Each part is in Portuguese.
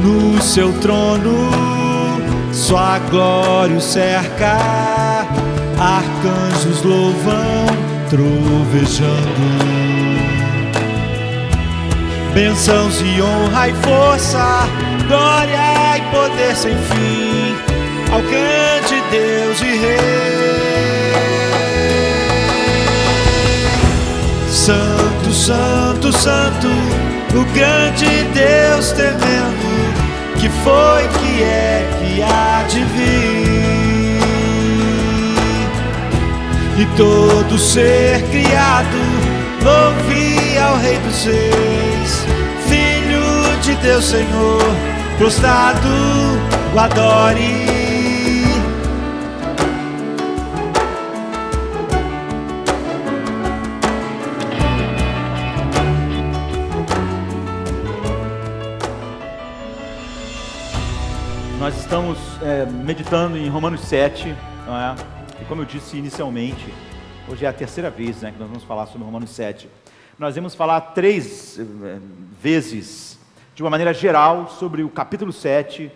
no seu trono, sua glória o cerca, arcanjos louvam, trovejando. Bênçãos e honra e força, glória e poder sem fim, ao grande Deus e Rei. Santo, santo, santo, o grande Deus temendo, que foi, que é, que há de vir. E todo ser criado louve ao Rei dos Reis, Filho de Deus, Senhor, prostrado o adore. Nós estamos meditando em Romanos 7, não é? E como eu disse inicialmente, hoje é a terceira vez, né, que nós vamos falar sobre Romanos 7. Nós vamos falar 3 vezes, de uma maneira geral, sobre o capítulo 7,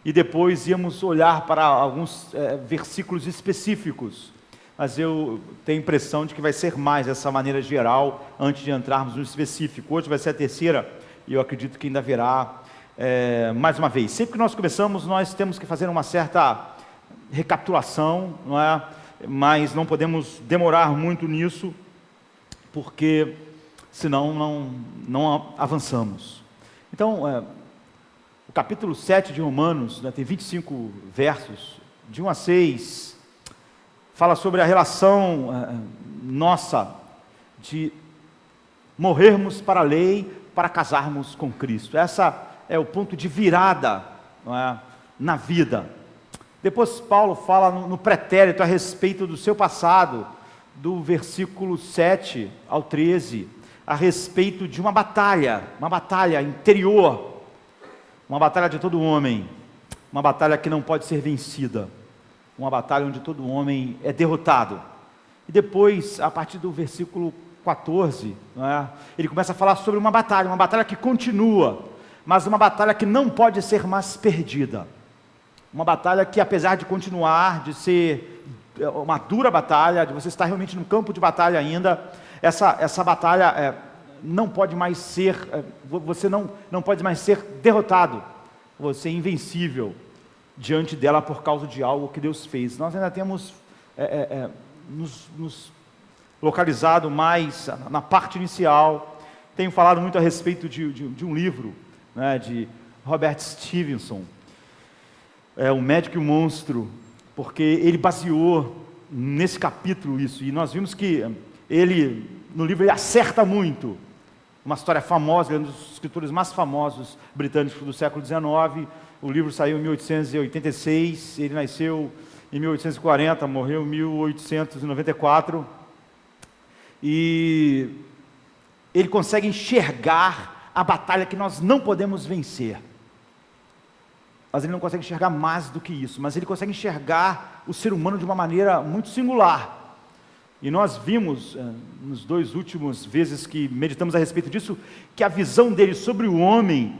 e depois íamos olhar para alguns versículos específicos. Mas eu tenho a impressão de que vai ser mais essa maneira geral, antes de entrarmos no específico. Hoje vai ser a terceira, e eu acredito que ainda haverá mais uma vez. Sempre que nós começamos, nós temos que fazer uma certa recapitulação, não é? Mas não podemos demorar muito nisso, porque senão não avançamos. Então, o capítulo 7 de Romanos, né, tem 25 versos, de 1 a 6, fala sobre a relação nossa de morrermos para a lei, para casarmos com Cristo. Essa é o ponto de virada, não é, na vida. Depois Paulo fala no pretérito a respeito do seu passado, do versículo 7 ao 13, a respeito de uma batalha interior, uma batalha de todo homem, uma batalha que não pode ser vencida, uma batalha onde todo homem é derrotado. E depois, a partir do versículo 14, não é, ele começa a falar sobre uma batalha que continua, mas uma batalha que não pode ser mais perdida. Uma batalha que, apesar de continuar, de ser uma dura batalha, de você estar realmente no campo de batalha ainda, essa batalha não pode mais ser, você não pode mais ser derrotado, você é invencível diante dela por causa de algo que Deus fez. Nós ainda temos nos localizado mais na parte inicial. Tenho falado muito a respeito de um livro, né, de Robert Stevenson, O Médico e o Monstro, porque ele baseou nesse capítulo isso, e nós vimos que ele, no livro, ele acerta muito. Uma história famosa, ele é um dos escritores mais famosos britânicos do século XIX. O livro saiu em 1886, ele nasceu em 1840, morreu em 1894, e ele consegue enxergar a batalha que nós não podemos vencer. Mas ele não consegue enxergar mais do que isso, mas ele consegue enxergar o ser humano de uma maneira muito singular. E nós vimos, nos 2 últimos vezes que meditamos a respeito disso, que a visão dele sobre o homem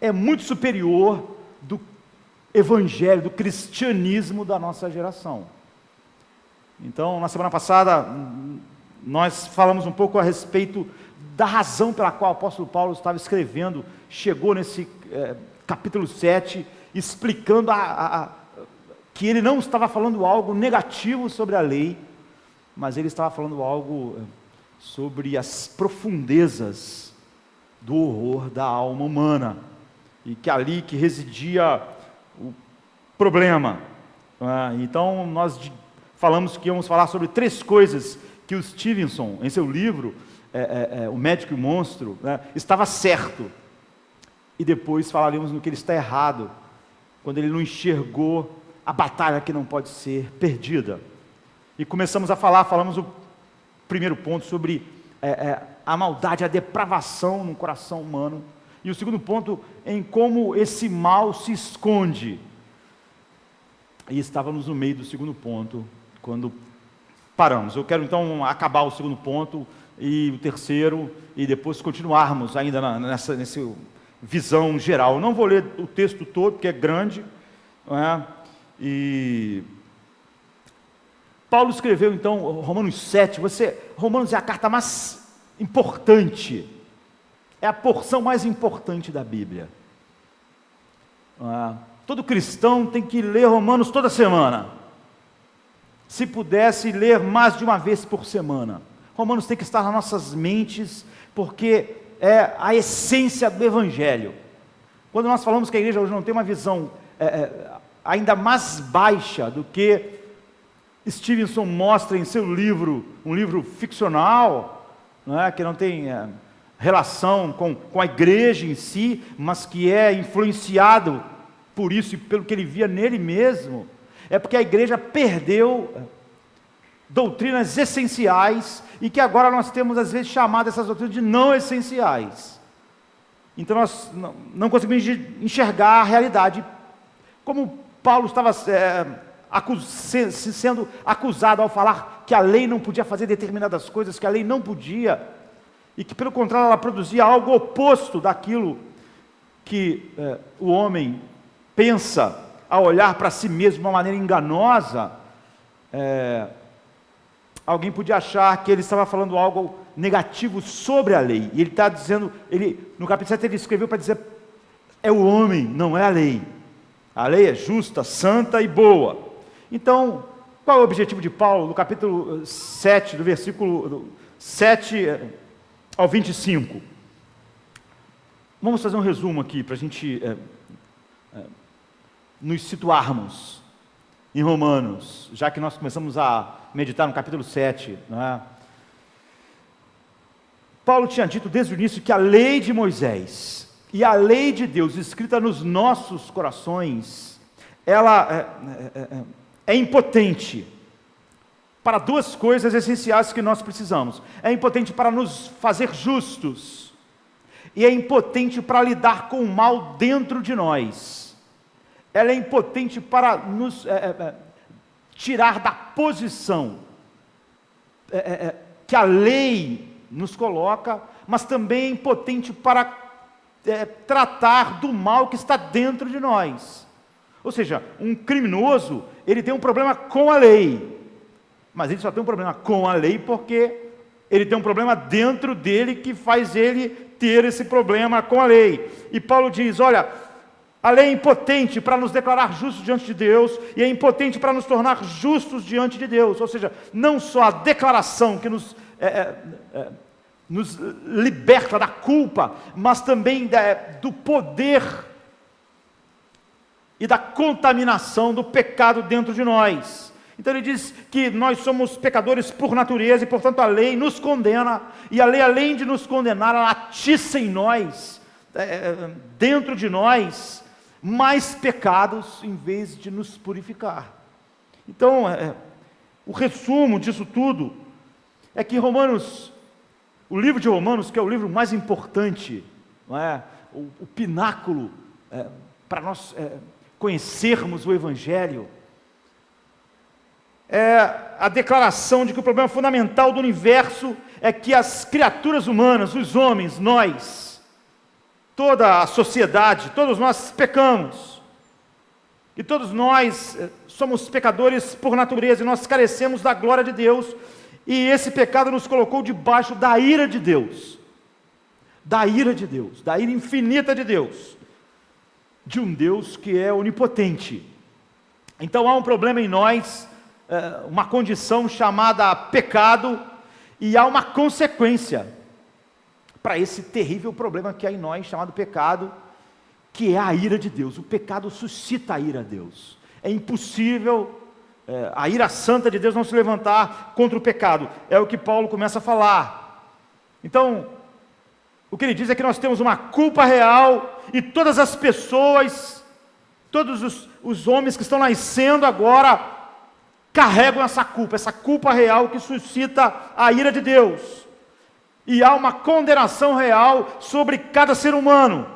é muito superior do evangelho, do cristianismo da nossa geração. Então, na semana passada, nós falamos um pouco a respeito da razão pela qual o apóstolo Paulo estava escrevendo, chegou nesse capítulo 7, explicando que ele não estava falando algo negativo sobre a lei, mas ele estava falando algo sobre as profundezas do horror da alma humana, e que ali que residia o problema. Então nós falamos que íamos falar sobre 3 coisas que o Stevenson, em seu livro, O Médico e o Monstro, né, estava certo, e depois falaremos no que ele está errado, quando ele não enxergou a batalha que não pode ser perdida. E começamos a falamos o primeiro ponto sobre a maldade, a depravação no coração humano, e o segundo ponto em como esse mal se esconde. E estávamos no meio do segundo ponto, quando paramos. Eu quero então acabar o segundo ponto, e o terceiro, e depois continuarmos ainda visão geral. Não vou ler o texto todo, porque é grande, não é? E Paulo escreveu então Romanos 7. Romanos é a carta mais importante, é a porção mais importante da Bíblia. Todo cristão tem que ler Romanos toda semana. Se pudesse ler mais de uma vez por semana. Romanos tem que estar nas nossas mentes, porque é a essência do Evangelho. Quando nós falamos que a igreja hoje não tem uma visão ainda mais baixa do que Stevenson mostra em seu livro, um livro ficcional, não é? Que não tem relação com a igreja em si, mas que é influenciado por isso e pelo que ele via nele mesmo, é porque a igreja perdeu doutrinas essenciais e que agora nós temos às vezes chamado essas doutrinas de não essenciais. Então nós não conseguimos enxergar a realidade. Como Paulo estava sendo acusado ao falar que a lei não podia fazer determinadas coisas, que a lei não podia, e que pelo contrário ela produzia algo oposto daquilo que o homem pensa ao olhar para si mesmo de uma maneira enganosa. Alguém podia achar que ele estava falando algo negativo sobre a lei, e ele está dizendo, no capítulo 7 ele escreveu para dizer, é o homem, não é a lei. A lei é justa, santa e boa. Então, qual é o objetivo de Paulo no capítulo 7, do versículo 7 ao 25? Vamos fazer um resumo aqui, para a gente nos situarmos em Romanos, já que nós começamos a meditar no capítulo 7, não é? Paulo tinha dito desde o início que a lei de Moisés e a lei de Deus escrita nos nossos corações, ela é impotente para duas coisas essenciais que nós precisamos. É impotente para nos fazer justos e é impotente para lidar com o mal dentro de nós. Ela é impotente para nos tirar da posição que a lei nos coloca, mas também é impotente para tratar do mal que está dentro de nós. Ou seja, um criminoso, ele tem um problema com a lei, mas ele só tem um problema com a lei porque ele tem um problema dentro dele que faz ele ter esse problema com a lei. E Paulo diz, olha, a lei é impotente para nos declarar justos diante de Deus, e é impotente para nos tornar justos diante de Deus. Ou seja, não só a declaração que nos liberta da culpa, mas também do poder e da contaminação do pecado dentro de nós. Então ele diz que nós somos pecadores por natureza e portanto a lei nos condena, e a lei, além de nos condenar, ela atiça em nós, dentro de nós, mais pecados em vez de nos purificar. Então o resumo disso tudo é que o livro de Romanos, que é o livro mais importante, não é? O pináculo para nós conhecermos o Evangelho, é a declaração de que o problema fundamental do universo é que as criaturas humanas, os homens, nós, toda a sociedade, todos nós pecamos, e todos nós somos pecadores por natureza, e nós carecemos da glória de Deus, e esse pecado nos colocou debaixo da ira de Deus, da ira infinita de Deus, de um Deus que é onipotente. Então há um problema em nós, uma condição chamada pecado, e há uma consequência para esse terrível problema que há em nós, chamado pecado, que é a ira de Deus. O pecado suscita a ira de Deus. É impossível a ira santa de Deus não se levantar contra o pecado. É o que Paulo começa a falar. Então, o que ele diz é que nós temos uma culpa real, e todas as pessoas, todos os homens que estão nascendo agora, carregam essa culpa real que suscita a ira de Deus. E há uma condenação real sobre cada ser humano,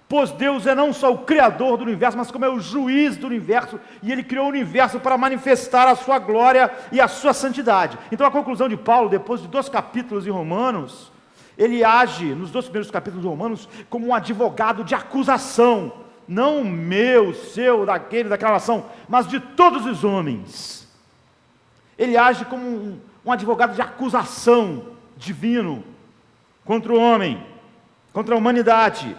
pois Deus é não só o Criador do universo, mas como é o juiz do universo, e Ele criou o universo para manifestar a sua glória e a sua santidade. Então a conclusão de Paulo, depois de 2 capítulos em Romanos, Ele age, nos 2 primeiros capítulos de Romanos, como um advogado de acusação, não meu, seu, daquele, daquela nação, mas de todos os homens. Ele age como um advogado de acusação divino contra o homem, contra a humanidade.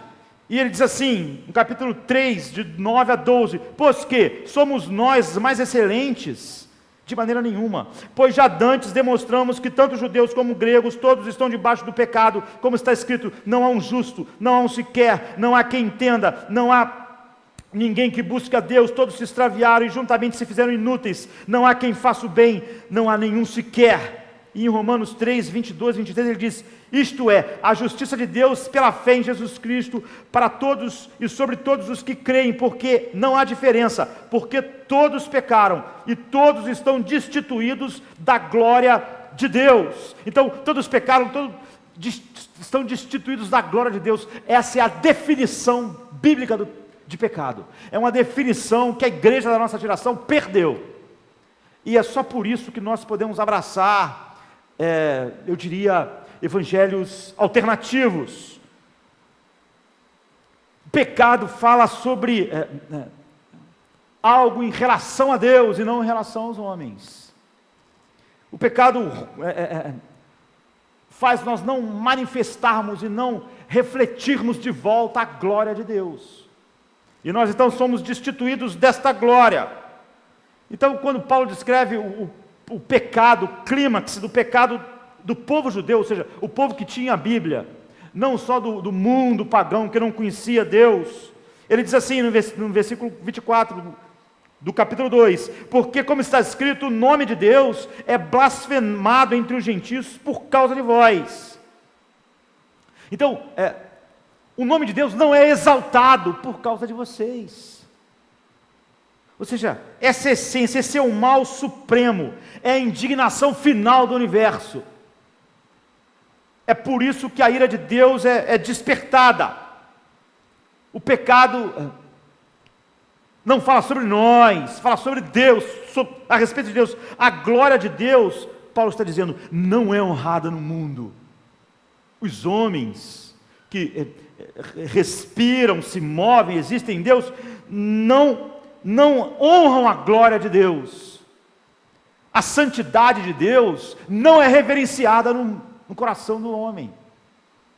E ele diz assim, no capítulo 3, de 9 a 12, pois que somos nós mais excelentes? De maneira nenhuma, pois já dantes demonstramos que tanto judeus como gregos, todos estão debaixo do pecado, como está escrito, não há um justo, não há um sequer, não há quem entenda, não há ninguém que busque a Deus, todos se extraviaram e juntamente se fizeram inúteis, não há quem faça o bem, não há nenhum sequer. E em Romanos 3, 22 e 23 ele diz, isto é, a justiça de Deus pela fé em Jesus Cristo, para todos e sobre todos os que creem, porque não há diferença, porque todos pecaram, e todos estão destituídos da glória de Deus. Então, todos pecaram, todos estão destituídos da glória de Deus. Essa é a definição bíblica de pecado. É uma definição que a igreja da nossa geração perdeu. E é só por isso que nós podemos abraçar, eu diria, evangelhos alternativos. O pecado fala sobre algo em relação a Deus e não em relação aos homens. O pecado faz nós não manifestarmos e não refletirmos de volta a glória de Deus. E nós então somos destituídos desta glória. Então, quando Paulo descreve o pecado, o clímax do pecado do povo judeu, ou seja, o povo que tinha a Bíblia, não só do mundo pagão que não conhecia Deus, ele diz assim no versículo 24 do capítulo 2, porque como está escrito, o nome de Deus é blasfemado entre os gentios por causa de vós. Então, o nome de Deus não é exaltado por causa de vocês. Ou seja, essa essência, esse é o mal supremo, é a indignação final do universo. É por isso que a ira de Deus é despertada. O pecado não fala sobre nós, fala sobre Deus, a respeito de Deus. A glória de Deus, Paulo está dizendo, não é honrada no mundo. Os homens que respiram, se movem, existem em Deus, não honram a glória de Deus. A santidade de Deus não é reverenciada no coração do homem.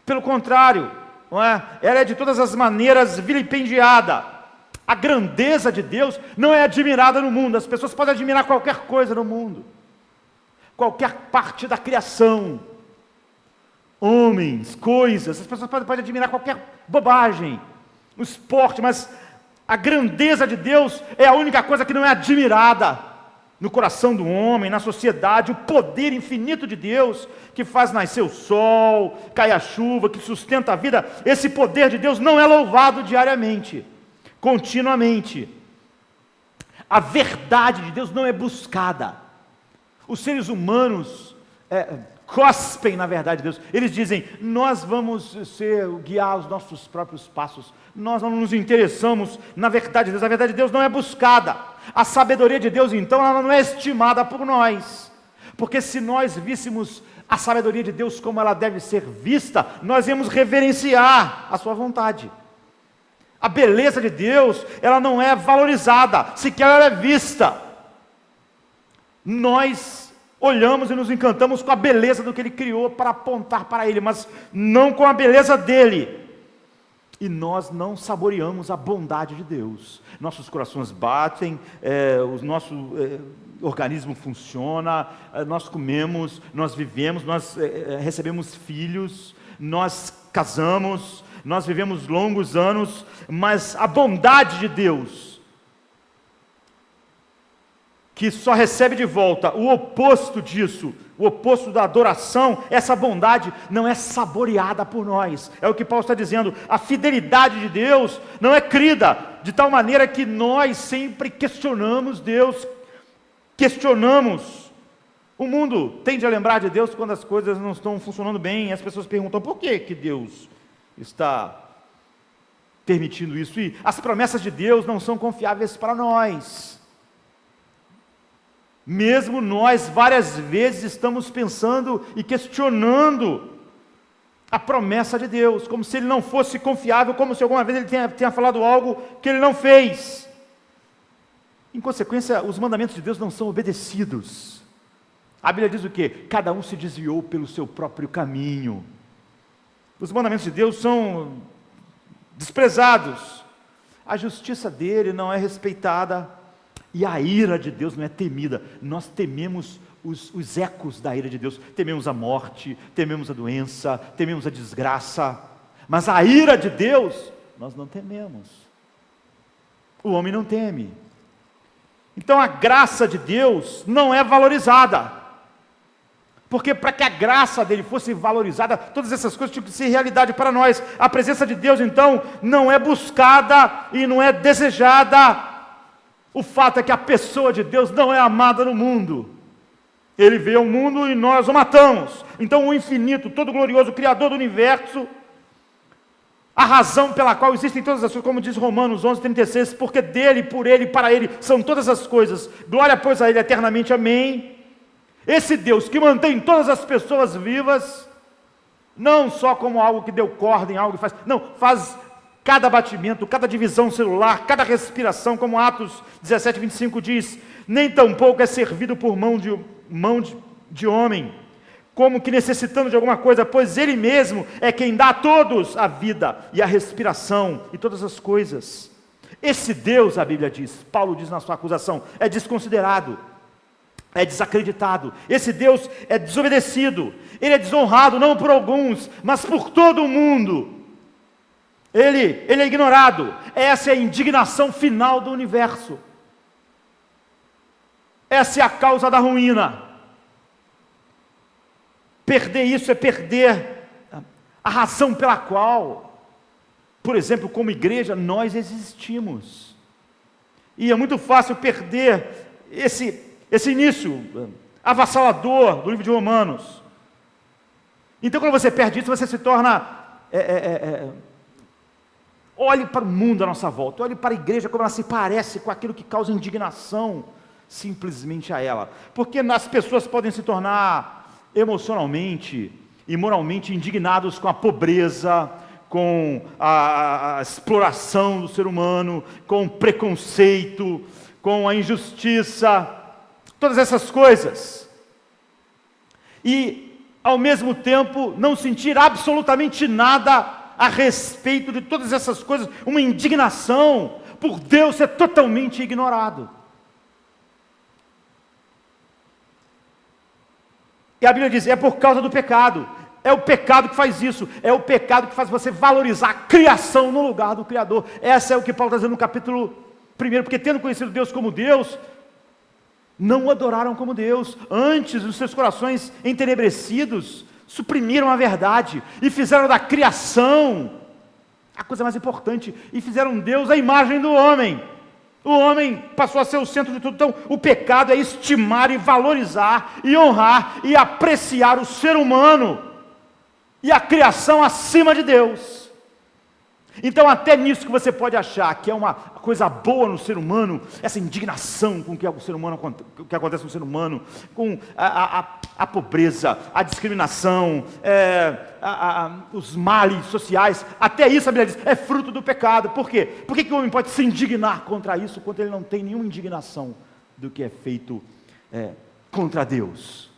Pelo contrário, não é? Ela é de todas as maneiras vilipendiada. A grandeza de Deus não é admirada no mundo. As pessoas podem admirar qualquer coisa no mundo, qualquer parte da criação, homens, coisas. As pessoas podem admirar qualquer bobagem, o esporte, mas a grandeza de Deus é a única coisa que não é admirada no coração do homem, na sociedade. O poder infinito de Deus, que faz nascer o sol, cair a chuva, que sustenta a vida, esse poder de Deus não é louvado diariamente, continuamente. A verdade de Deus não é buscada. Os seres humanos cospem na verdade de Deus. Eles dizem, nós vamos guiar os nossos próprios passos. Nós não nos interessamos na verdade de Deus. A verdade de Deus não é buscada. A sabedoria de Deus, então, ela não é estimada por nós. Porque se nós víssemos a sabedoria de Deus como ela deve ser vista, nós íamos reverenciar a sua vontade. A beleza de Deus, ela não é valorizada, sequer ela é vista. Nós olhamos e nos encantamos com a beleza do que Ele criou para apontar para Ele, mas não com a beleza dEle. E nós não saboreamos a bondade de Deus. Nossos corações batem, o nosso organismo funciona, nós comemos, nós vivemos, nós recebemos filhos, nós casamos, nós vivemos longos anos, mas a bondade de Deus, que só recebe de volta o oposto disso, o oposto da adoração, essa bondade não é saboreada por nós. É o que Paulo está dizendo, a fidelidade de Deus não é crida, de tal maneira que nós sempre questionamos Deus, questionamos. O mundo tende a lembrar de Deus quando as coisas não estão funcionando bem, e as pessoas perguntam, por que Deus está permitindo isso? E as promessas de Deus não são confiáveis para nós. Mesmo nós várias vezes estamos pensando e questionando a promessa de Deus, como se ele não fosse confiável, como se alguma vez ele tenha falado algo que ele não fez. Em consequência, os mandamentos de Deus não são obedecidos. A Bíblia diz o quê? Cada um se desviou pelo seu próprio caminho. Os mandamentos de Deus são desprezados. A justiça dele não é respeitada. E a ira de Deus não é temida. Nós tememos os ecos da ira de Deus. Tememos a morte, tememos a doença, tememos a desgraça. Mas a ira de Deus, nós não tememos. O homem não teme. Então a graça de Deus não é valorizada. Porque para que a graça dele fosse valorizada, todas essas coisas tinham que ser realidade para nós. A presença de Deus, então, não é buscada e não é desejada. O fato é que a pessoa de Deus não é amada no mundo. Ele veio ao mundo e nós o matamos. Então o infinito, todo glorioso, Criador do universo, a razão pela qual existem todas as coisas, como diz Romanos 11:36, porque dele, por ele e para ele são todas as coisas. Glória, pois, a ele eternamente, amém. Esse Deus que mantém todas as pessoas vivas, não só como algo que deu corda em algo que faz, não, faz cada batimento, cada divisão celular, cada respiração, como Atos 17:25 diz, nem tampouco é servido por mão de homem, como que necessitando de alguma coisa, pois ele mesmo é quem dá a todos a vida e a respiração e todas as coisas. Esse Deus, a Bíblia diz, Paulo diz na sua acusação, é desconsiderado, é desacreditado. Esse Deus é desobedecido, ele é desonrado não por alguns, mas por todo o mundo. Ele é ignorado. Essa é a indignação final do universo. Essa é a causa da ruína. Perder isso é perder a razão pela qual, por exemplo, como igreja, nós existimos. E é muito fácil perder esse início avassalador do livro de Romanos. Então, quando você perde isso, você se torna... olhe para o mundo à nossa volta, olhe para a igreja como ela se parece com aquilo que causa indignação simplesmente a ela. Porque as pessoas podem se tornar emocionalmente e moralmente indignados com a pobreza, com a exploração do ser humano, com o preconceito, com a injustiça, todas essas coisas. E, ao mesmo tempo, não sentir absolutamente nada a respeito de todas essas coisas, uma indignação por Deus ser totalmente ignorado. E a Bíblia diz, é por causa do pecado, é o pecado que faz isso, é o pecado que faz você valorizar a criação no lugar do Criador. Essa é o que Paulo está dizendo no capítulo 1, porque tendo conhecido Deus como Deus, não o adoraram como Deus, antes os seus corações entenebrecidos, suprimiram a verdade, e fizeram da criação a coisa mais importante, e fizeram Deus a imagem do homem. O homem passou a ser o centro de tudo. Então o pecado é estimar e valorizar, e honrar, e apreciar o ser humano, e a criação acima de Deus. Então até nisso que você pode achar que é uma coisa boa no ser humano, essa indignação com o que acontece no ser humano, com a pobreza, a discriminação, os males sociais, até isso a Bíblia diz, é fruto do pecado. Por quê? Por que o homem pode se indignar contra isso, quando ele não tem nenhuma indignação do que é feito contra Deus?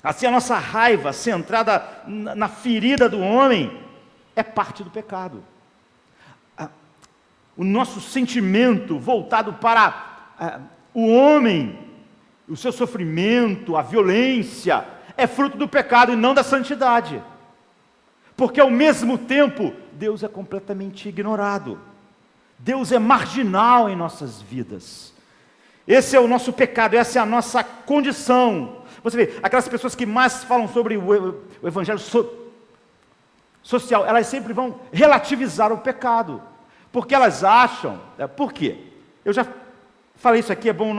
Assim a nossa raiva centrada na ferida do homem é parte do pecado. O nosso sentimento voltado para o homem, o seu sofrimento, a violência, é fruto do pecado e não da santidade. Porque ao mesmo tempo, Deus é completamente ignorado. Deus é marginal em nossas vidas. Esse é o nosso pecado, essa é a nossa condição. Você vê, aquelas pessoas que mais falam sobre o evangelho social, elas sempre vão relativizar o pecado, porque elas acham, por quê? Eu já falei isso aqui, é bom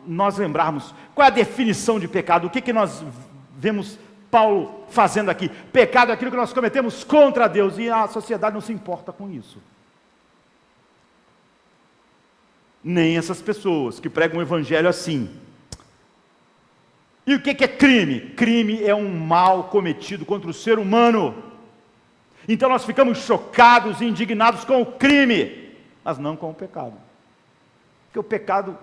nós lembrarmos, qual é a definição de pecado, o que nós vemos Paulo fazendo aqui? Pecado é aquilo que nós cometemos contra Deus, e a sociedade não se importa com isso, nem essas pessoas que pregam o evangelho assim. E o que é crime? Crime é um mal cometido contra o ser humano. Então nós ficamos chocados e indignados com o crime, mas não com o pecado. Porque o pecado,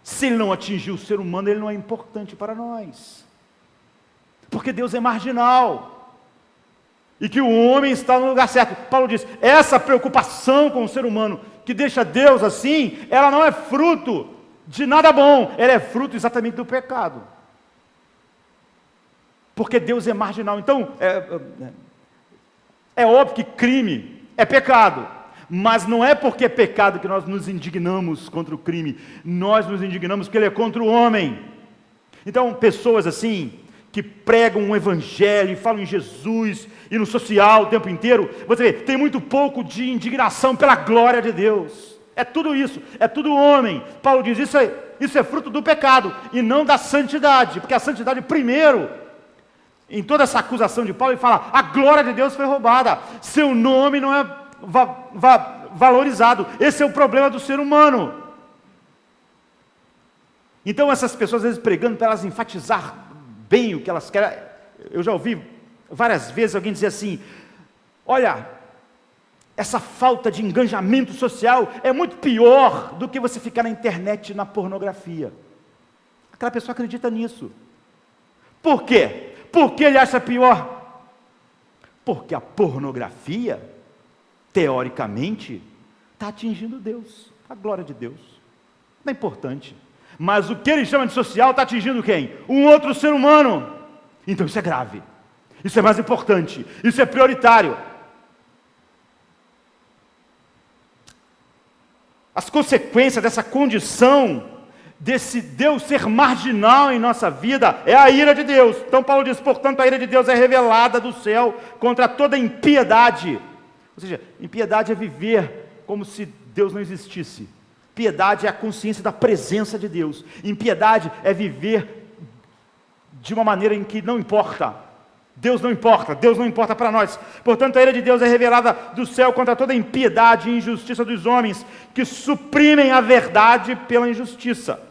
se ele não atingir o ser humano, ele não é importante para nós. Porque Deus é marginal. E que o homem está no lugar certo. Paulo diz, essa preocupação com o ser humano, que deixa Deus assim, ela não é fruto de nada bom, ela é fruto exatamente do pecado. Porque Deus é marginal. Então, é óbvio que crime é pecado, mas não é porque é pecado que nós nos indignamos contra o crime, nós nos indignamos porque ele é contra o homem. Então, pessoas assim, que pregam um evangelho, falam em Jesus, e no social o tempo inteiro, você vê, tem muito pouco de indignação pela glória de Deus. É tudo isso, é tudo homem. Paulo diz, isso é fruto do pecado, e não da santidade, porque a santidade primeiro, em toda essa acusação de Paulo, ele fala, a glória de Deus foi roubada, seu nome não é valorizado, esse é o problema do ser humano. Então essas pessoas às vezes pregando para elas enfatizar bem o que elas querem, eu já ouvi várias vezes alguém dizer assim, olha, essa falta de engajamento social é muito pior do que você ficar na internet na pornografia. Aquela pessoa acredita nisso. Por quê? Por que ele acha pior? Porque a pornografia, teoricamente, está atingindo Deus, a glória de Deus. Não é importante. Mas o que ele chama de social está atingindo quem? Um outro ser humano. Então isso é grave. Isso é mais importante. Isso é prioritário. As consequências dessa condição desse Deus ser marginal em nossa vida, é a ira de Deus. Então Paulo diz, portanto a ira de Deus é revelada do céu contra toda impiedade. Ou seja, impiedade é viver como se Deus não existisse. Piedade é a consciência da presença de Deus. Impiedade é viver de uma maneira em que não importa. Deus não importa para nós. Portanto, a ira de Deus é revelada do céu contra toda impiedade e injustiça dos homens, que suprimem a verdade pela injustiça.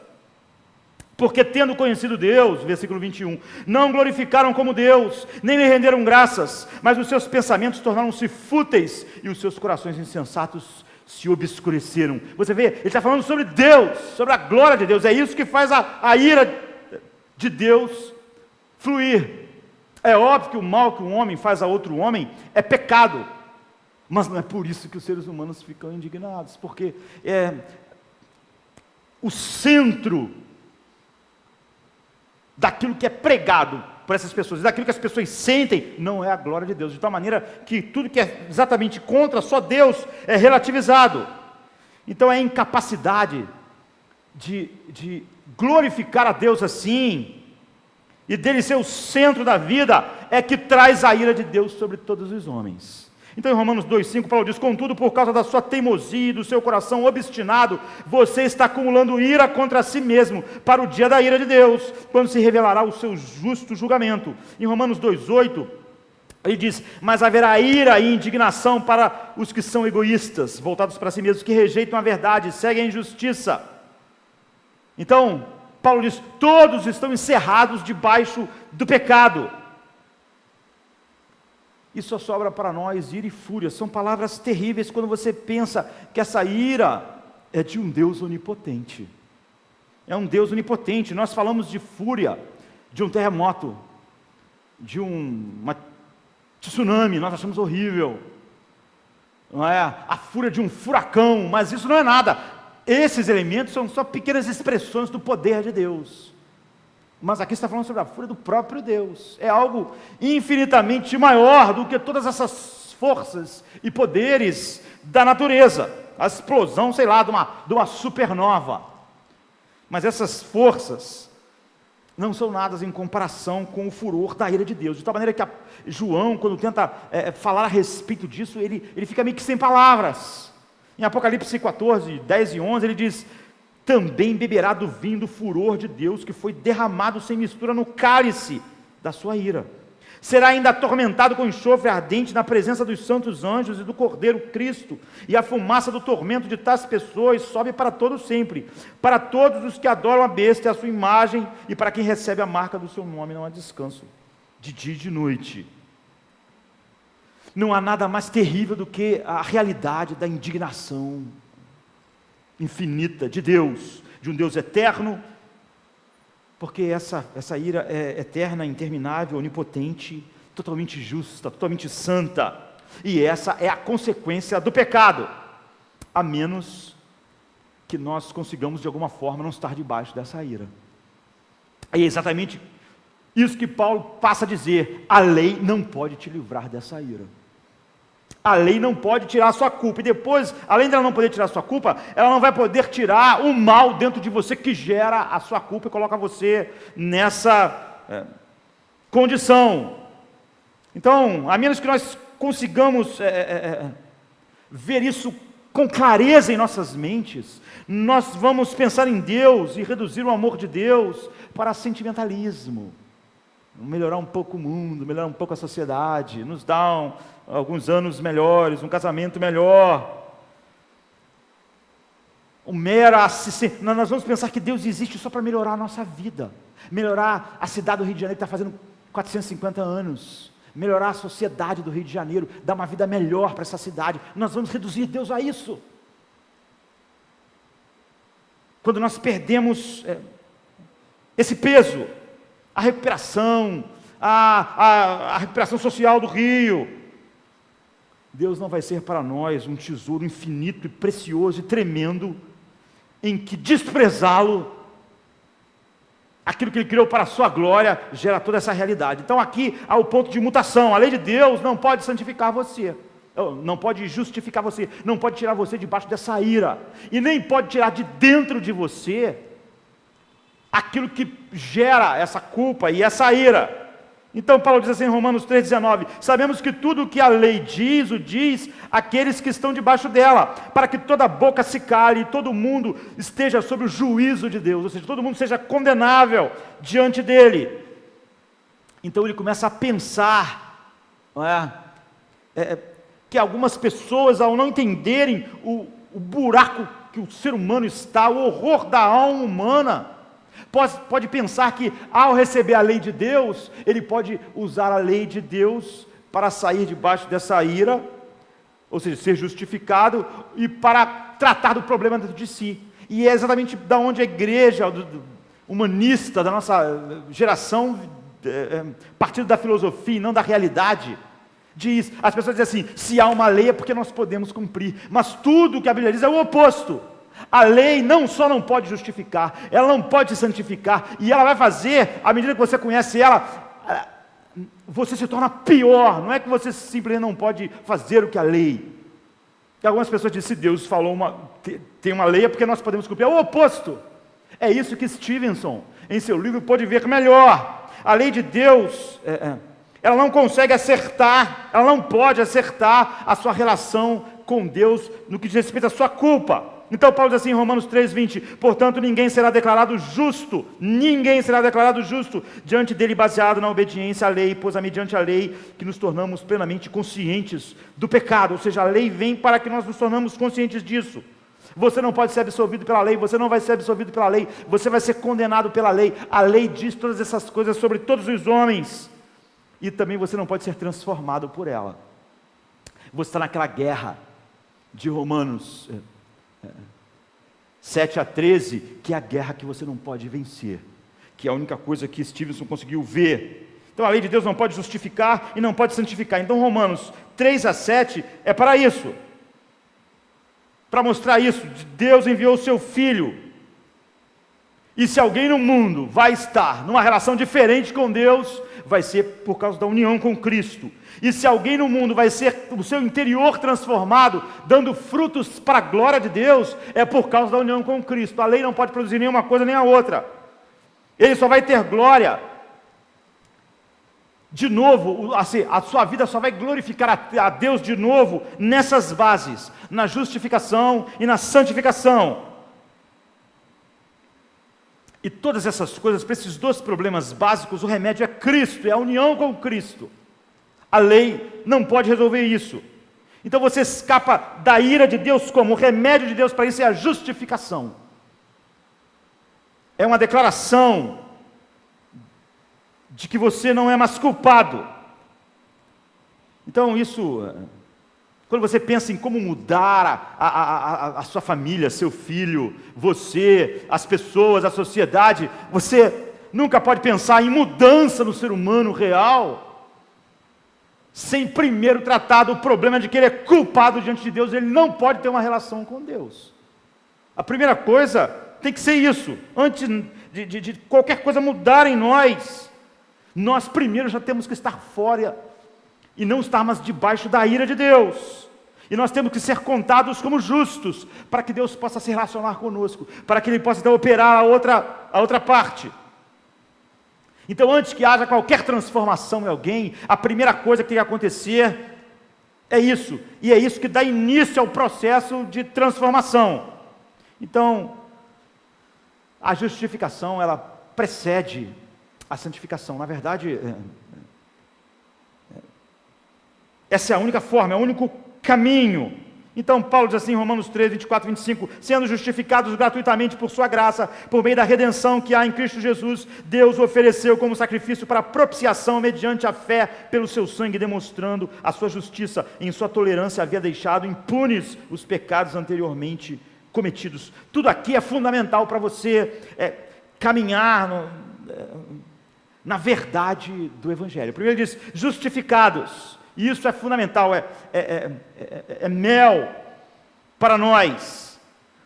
Porque tendo conhecido Deus, versículo 21, não glorificaram como Deus, nem lhe renderam graças, mas os seus pensamentos tornaram-se fúteis, e os seus corações insensatos se obscureceram. Você vê, ele está falando sobre Deus, sobre a glória de Deus, é isso que faz a ira de Deus fluir. É óbvio que o mal que um homem faz a outro homem é pecado, mas não é por isso que os seres humanos ficam indignados, porque o centro daquilo que é pregado por essas pessoas, daquilo que as pessoas sentem, não é a glória de Deus, de tal maneira que tudo que é exatamente contra só Deus é relativizado. Então é a incapacidade de glorificar a Deus assim, e dele ser o centro da vida, é que traz a ira de Deus sobre todos os homens. Então em Romanos 2,5 Paulo diz, contudo por causa da sua teimosia e do seu coração obstinado, você está acumulando ira contra si mesmo, para o dia da ira de Deus, quando se revelará o seu justo julgamento. Em Romanos 2,8 ele diz, mas haverá ira e indignação para os que são egoístas, voltados para si mesmos, que rejeitam a verdade, seguem a injustiça. Então Paulo diz, todos estão encerrados debaixo do pecado. E só sobra para nós ira e fúria. São palavras terríveis quando você pensa que essa ira é de um Deus onipotente. É um Deus onipotente. Nós falamos de fúria, de um terremoto, de uma tsunami, nós achamos horrível. Não é? A fúria de um furacão, mas isso não é nada. Esses elementos são só pequenas expressões do poder de Deus. Mas aqui está falando sobre a fúria do próprio Deus. É algo infinitamente maior do que todas essas forças e poderes da natureza. A explosão, sei lá, de uma supernova. Mas essas forças não são nada em comparação com o furor da ira de Deus. De tal maneira que João, quando tenta falar a respeito disso, ele fica meio que sem palavras. Em Apocalipse 14, 10 e 11, ele diz, também beberá do vinho do furor de Deus, que foi derramado sem mistura no cálice da sua ira. será ainda atormentado com enxofre ardente na presença dos santos anjos e do Cordeiro Cristo, e a fumaça do tormento de tais pessoas sobe para todo sempre, para todos os que adoram a besta e a sua imagem, e para quem recebe a marca do seu nome não há descanso, de dia e de noite. Não há nada mais terrível do que a realidade da indignação infinita de Deus, de um Deus eterno, porque essa ira é eterna, interminável, onipotente, totalmente justa, totalmente santa, e essa é a consequência do pecado, a menos que nós consigamos de alguma forma não estar debaixo dessa ira. É exatamente isso que Paulo passa a dizer: a lei não pode te livrar dessa ira. A lei não pode tirar a sua culpa, e depois, além dela não poder tirar a sua culpa, ela não vai poder tirar o mal dentro de você que gera a sua culpa e coloca você nessa condição. Então, a menos que nós consigamos ver isso com clareza em nossas mentes, nós vamos pensar em Deus e reduzir o amor de Deus para sentimentalismo. Melhorar um pouco o mundo, melhorar um pouco a sociedade, nos dar alguns anos melhores, um casamento melhor. Nós vamos pensar que Deus existe só para melhorar a nossa vida, melhorar a cidade do Rio de Janeiro que está fazendo 450 anos, melhorar a sociedade do Rio de Janeiro, dar uma vida melhor para essa cidade. Nós vamos reduzir Deus a isso. Quando nós perdemos esse peso, a recuperação, a recuperação social do Rio, Deus não vai ser para nós um tesouro infinito e precioso e tremendo, em que desprezá-lo, aquilo que Ele criou para a sua glória, gera toda essa realidade. Então aqui há o ponto de mutação. A lei de Deus não pode santificar você, não pode justificar você, não pode tirar você debaixo dessa ira, e nem pode tirar de dentro de você aquilo que gera essa culpa e essa ira. Então Paulo diz assim em Romanos 3,19: sabemos que tudo o que a lei diz, o diz àqueles que estão debaixo dela, para que toda boca se cale e todo mundo esteja sob o juízo de Deus, ou seja, todo mundo seja condenável diante dele. Então ele começa a pensar, não é? Que algumas pessoas, ao não entenderem o buraco que o ser humano está, o horror da alma humana, pode pensar que ao receber a lei de Deus, ele pode usar a lei de Deus para sair debaixo dessa ira, ou seja, ser justificado, e para tratar do problema dentro de si. E é exatamente da onde a igreja humanista da nossa geração, partindo da filosofia e não da realidade, diz, as pessoas dizem assim: se há uma lei é porque nós podemos cumprir, mas tudo que a Bíblia diz é o oposto. A lei não só não pode justificar, ela não pode santificar, e ela vai fazer, à medida que você conhece ela, você se torna pior. Não é que você simplesmente não pode fazer o que a lei. E algumas pessoas dizem: se Deus falou tem uma lei é porque nós podemos cumprir. É o oposto. É isso que Stevenson, em seu livro, pôde ver melhor. A lei de Deus, ela não consegue acertar, ela não pode acertar a sua relação com Deus no que diz respeito à sua culpa. Então Paulo diz assim em Romanos 3,20: portanto ninguém será declarado justo diante dele baseado na obediência à lei, pois é mediante a lei que nos tornamos plenamente conscientes do pecado. Ou seja, a lei vem para que nós nos tornamos conscientes disso. Você não pode ser absolvido pela lei, você não vai ser absolvido pela lei, você vai ser condenado pela lei. A lei diz todas essas coisas sobre todos os homens, e também você não pode ser transformado por ela. Você está naquela guerra de Romanos 7-13, que é a guerra que você não pode vencer, que é a única coisa que Stevenson conseguiu ver. Então a lei de Deus não pode justificar e não pode santificar. Então Romanos 3-7 é para isso, para mostrar isso. Deus enviou o seu Filho, e se alguém no mundo vai estar numa relação diferente com Deus, vai ser por causa da união com Cristo. E se alguém no mundo vai ser o seu interior transformado, dando frutos para a glória de Deus, é por causa da união com Cristo. A lei não pode produzir nenhuma coisa nem a outra. Ele só vai ter glória, de novo, assim, a sua vida só vai glorificar a Deus de novo nessas bases, na justificação e na santificação. E todas essas coisas, para esses dois problemas básicos, o remédio é Cristo, é a união com Cristo. A lei não pode resolver isso. Então você escapa da ira de Deus como? O remédio de Deus para isso é a justificação. É uma declaração de que você não é mais culpado. Então isso, quando você pensa em como mudar a sua família, seu filho, você, as pessoas, a sociedade, você nunca pode pensar em mudança no ser humano real sem primeiro tratar do problema de que ele é culpado diante de Deus. Ele não pode ter uma relação com Deus. A primeira coisa tem que ser isso. Antes de qualquer coisa mudar em nós primeiro já temos que estar fora e não estar mais debaixo da ira de Deus. E nós temos que ser contados como justos, para que Deus possa se relacionar conosco, para que Ele possa então operar a outra parte. Então, antes que haja qualquer transformação em alguém, a primeira coisa que tem que acontecer é isso. E é isso que dá início ao processo de transformação. Então, a justificação, ela precede a santificação. Na verdade, essa é a única forma, é o único caminho. Então Paulo diz assim em Romanos 3, 24, 25, sendo justificados gratuitamente por sua graça, por meio da redenção que há em Cristo Jesus, Deus o ofereceu como sacrifício para propiciação mediante a fé pelo seu sangue, demonstrando a sua justiça. Em sua tolerância havia deixado impunes os pecados anteriormente cometidos. Tudo aqui é fundamental para você caminhar na verdade do Evangelho. Primeiro ele diz, justificados. E isso é fundamental, é mel para nós,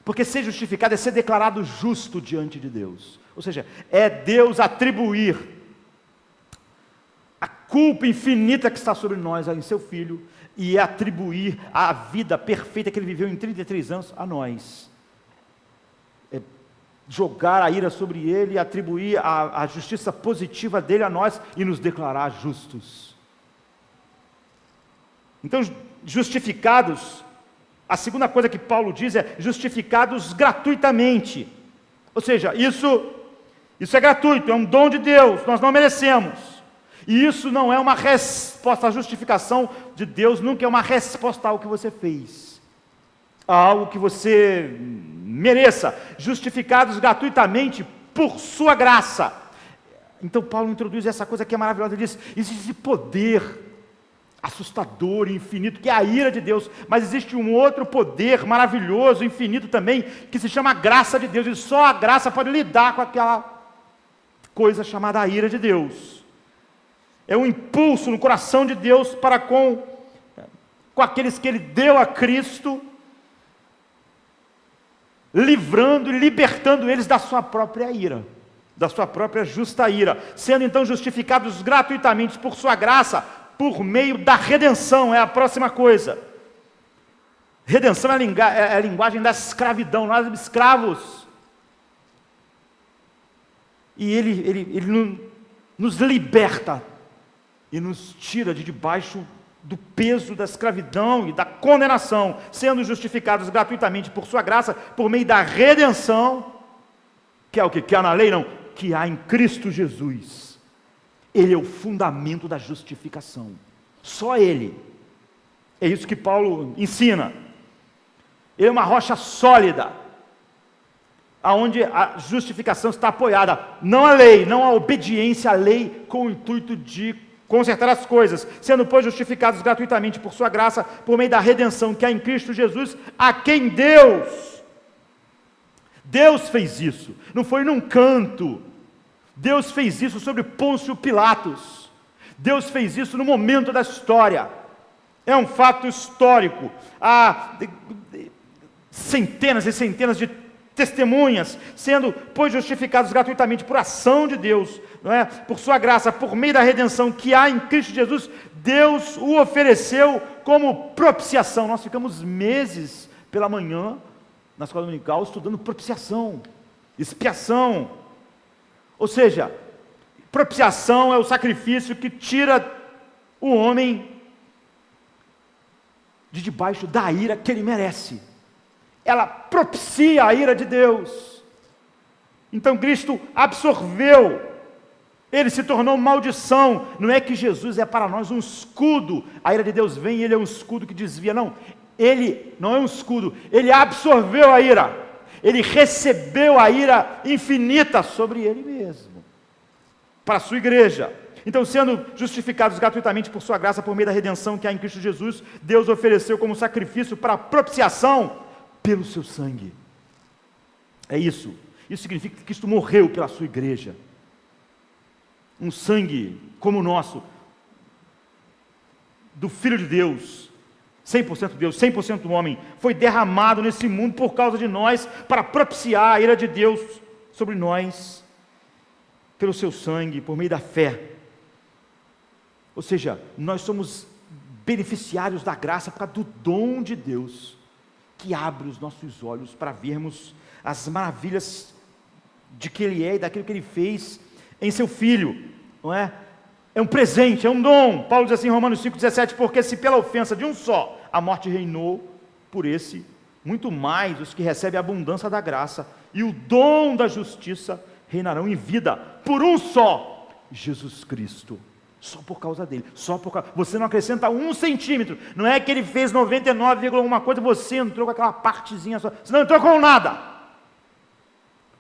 porque ser justificado é ser declarado justo diante de Deus, ou seja, é Deus atribuir a culpa infinita que está sobre nós, em seu Filho, e atribuir a vida perfeita que Ele viveu em 33 anos a nós, jogar a ira sobre Ele, e atribuir a justiça positiva dEle a nós, e nos declarar justos. Então, justificados, a segunda coisa que Paulo diz é justificados gratuitamente. Ou seja, isso é gratuito, é um dom de Deus, nós não merecemos. E isso não é uma resposta, a justificação de Deus nunca é uma resposta ao que você fez, a algo que você mereça. Justificados gratuitamente por sua graça. Então Paulo introduz essa coisa que é maravilhosa, ele diz, existe poder assustador e infinito, que é a ira de Deus, mas existe um outro poder maravilhoso, infinito também, que se chama graça de Deus, e só a graça pode lidar com aquela coisa chamada a ira de Deus. É um impulso no coração de Deus para com aqueles que Ele deu a Cristo, livrando e libertando eles da sua própria ira, da sua própria justa ira, sendo então justificados gratuitamente por sua graça, por meio da redenção. É a próxima coisa. Redenção é a linguagem da escravidão, nós somos escravos. E Ele nos liberta e nos tira de debaixo do peso da escravidão e da condenação, sendo justificados gratuitamente por sua graça, por meio da redenção, que é o que há na lei, não, que há em Cristo Jesus. Ele é o fundamento da justificação. Só Ele. É isso que Paulo ensina. Ele é uma rocha sólida, aonde a justificação está apoiada. Não a lei, não a obediência à lei, com o intuito de consertar as coisas. Sendo, pois, justificados gratuitamente por sua graça, por meio da redenção que há em Cristo Jesus, a quem Deus fez isso. Não foi num canto. Deus fez isso sobre Pôncio Pilatos. Deus fez isso no momento da história. É um fato histórico. Há centenas e centenas de testemunhas, sendo, pois, justificados gratuitamente por ação de Deus, não é? Por sua graça, por meio da redenção que há em Cristo Jesus, Deus o ofereceu como propiciação. Nós ficamos meses pela manhã, na escola dominical, estudando propiciação, expiação. Ou seja, propiciação é o sacrifício que tira o homem de debaixo da ira que ele merece. Ela propicia a ira de Deus. Então Cristo absorveu, ele se tornou maldição. Não é que Jesus é para nós um escudo, a ira de Deus vem e ele é um escudo que desvia, não. Ele não é um escudo, ele absorveu a ira, ele recebeu a ira infinita sobre ele mesmo, para a sua igreja. Então, sendo justificados gratuitamente por sua graça, por meio da redenção que há em Cristo Jesus, Deus ofereceu como sacrifício para propiciação pelo seu sangue. É isso. Isso significa que Cristo morreu pela sua igreja. Um sangue como o nosso, do Filho de Deus, 100% Deus, 100% homem, foi derramado nesse mundo por causa de nós, para propiciar a ira de Deus sobre nós, pelo seu sangue, por meio da fé. Ou seja, nós somos beneficiários da graça por causa do dom de Deus, que abre os nossos olhos para vermos as maravilhas de que Ele é e daquilo que Ele fez em seu Filho, não é? É um presente, é um dom. Paulo diz assim em Romanos 5,17, porque se pela ofensa de um só a morte reinou, por esse, muito mais os que recebem a abundância da graça e o dom da justiça reinarão em vida, por um só, Jesus Cristo. Só por causa dele, só por causa. Você não acrescenta 1 centímetro, não é que ele fez 99, alguma coisa, você entrou com aquela partezinha só, você não entrou com nada,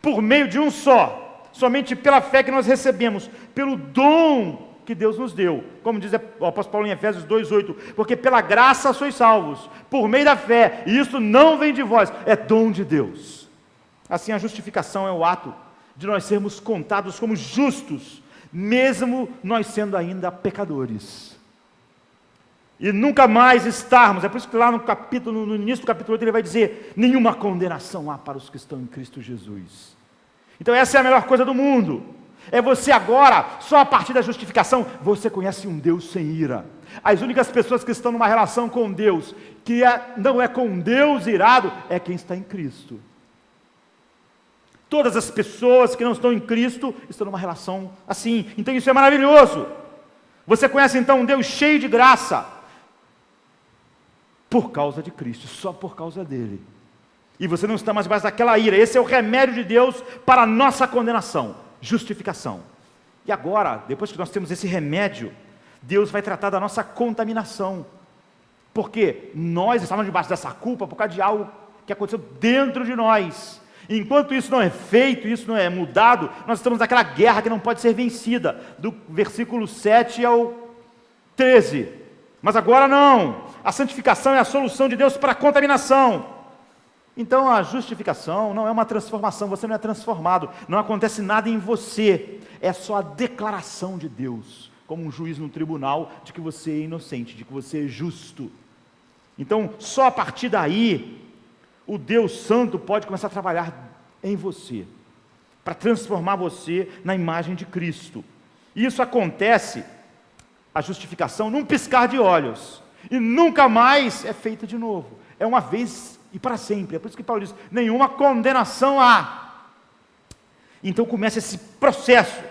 por meio de um só, somente pela fé que nós recebemos, pelo dom que Deus nos deu, como diz o apóstolo Paulo em Efésios 2,8, porque pela graça sois salvos, por meio da fé, e isso não vem de vós, é dom de Deus. Assim a justificação é o ato de nós sermos contados como justos, mesmo nós sendo ainda pecadores, e nunca mais estarmos, é por isso que lá no início do capítulo 8 ele vai dizer, nenhuma condenação há para os que estão em Cristo Jesus. Então essa é a melhor coisa do mundo, é você agora, só a partir da justificação, você conhece um Deus sem ira. As únicas pessoas que estão numa relação com Deus, que não é com Deus irado, é quem está em Cristo. Todas as pessoas que não estão em Cristo estão numa relação assim. Então isso é maravilhoso. Você conhece então um Deus cheio de graça, por causa de Cristo, só por causa dele. E você não está mais debaixo daquela ira. Esse é o remédio de Deus para a nossa condenação, justificação. E agora, depois que nós temos esse remédio, Deus vai tratar da nossa contaminação. Porque nós estamos debaixo dessa culpa por causa de algo que aconteceu dentro de nós. Enquanto isso não é feito, isso não é mudado, nós estamos naquela guerra que não pode ser vencida, do versículo 7 ao 13. Mas agora não, a santificação é a solução de Deus para a contaminação. Então a justificação não é uma transformação, você não é transformado, não acontece nada em você, é só a declaração de Deus, como um juiz no tribunal, de que você é inocente, de que você é justo. Então só a partir daí, o Deus Santo pode começar a trabalhar em você, para transformar você na imagem de Cristo. E isso acontece, a justificação, num piscar de olhos, e nunca mais é feita de novo, é uma vez e para sempre. É por isso que Paulo diz, nenhuma condenação há. Então começa esse processo,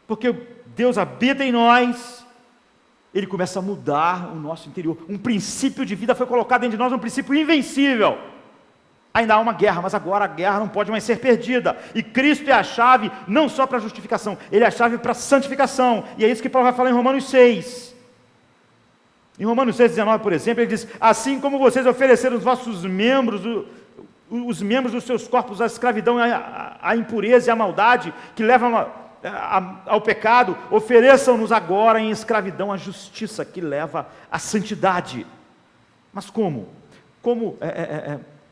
porque Deus habita em nós, Ele começa a mudar o nosso interior, um princípio de vida foi colocado dentro de nós, um princípio invencível. Ainda há uma guerra, mas agora a guerra não pode mais ser perdida, e Cristo é a chave, não só para a justificação, Ele é a chave para a santificação, e é isso que Paulo vai falar em Romanos 6, em Romanos 6,19, por exemplo, ele diz, assim como vocês ofereceram os vossos membros, os membros dos seus corpos à escravidão, à impureza e à maldade, que levam ao pecado, ofereçam-nos agora em escravidão à justiça, que leva à santidade. Mas como? Como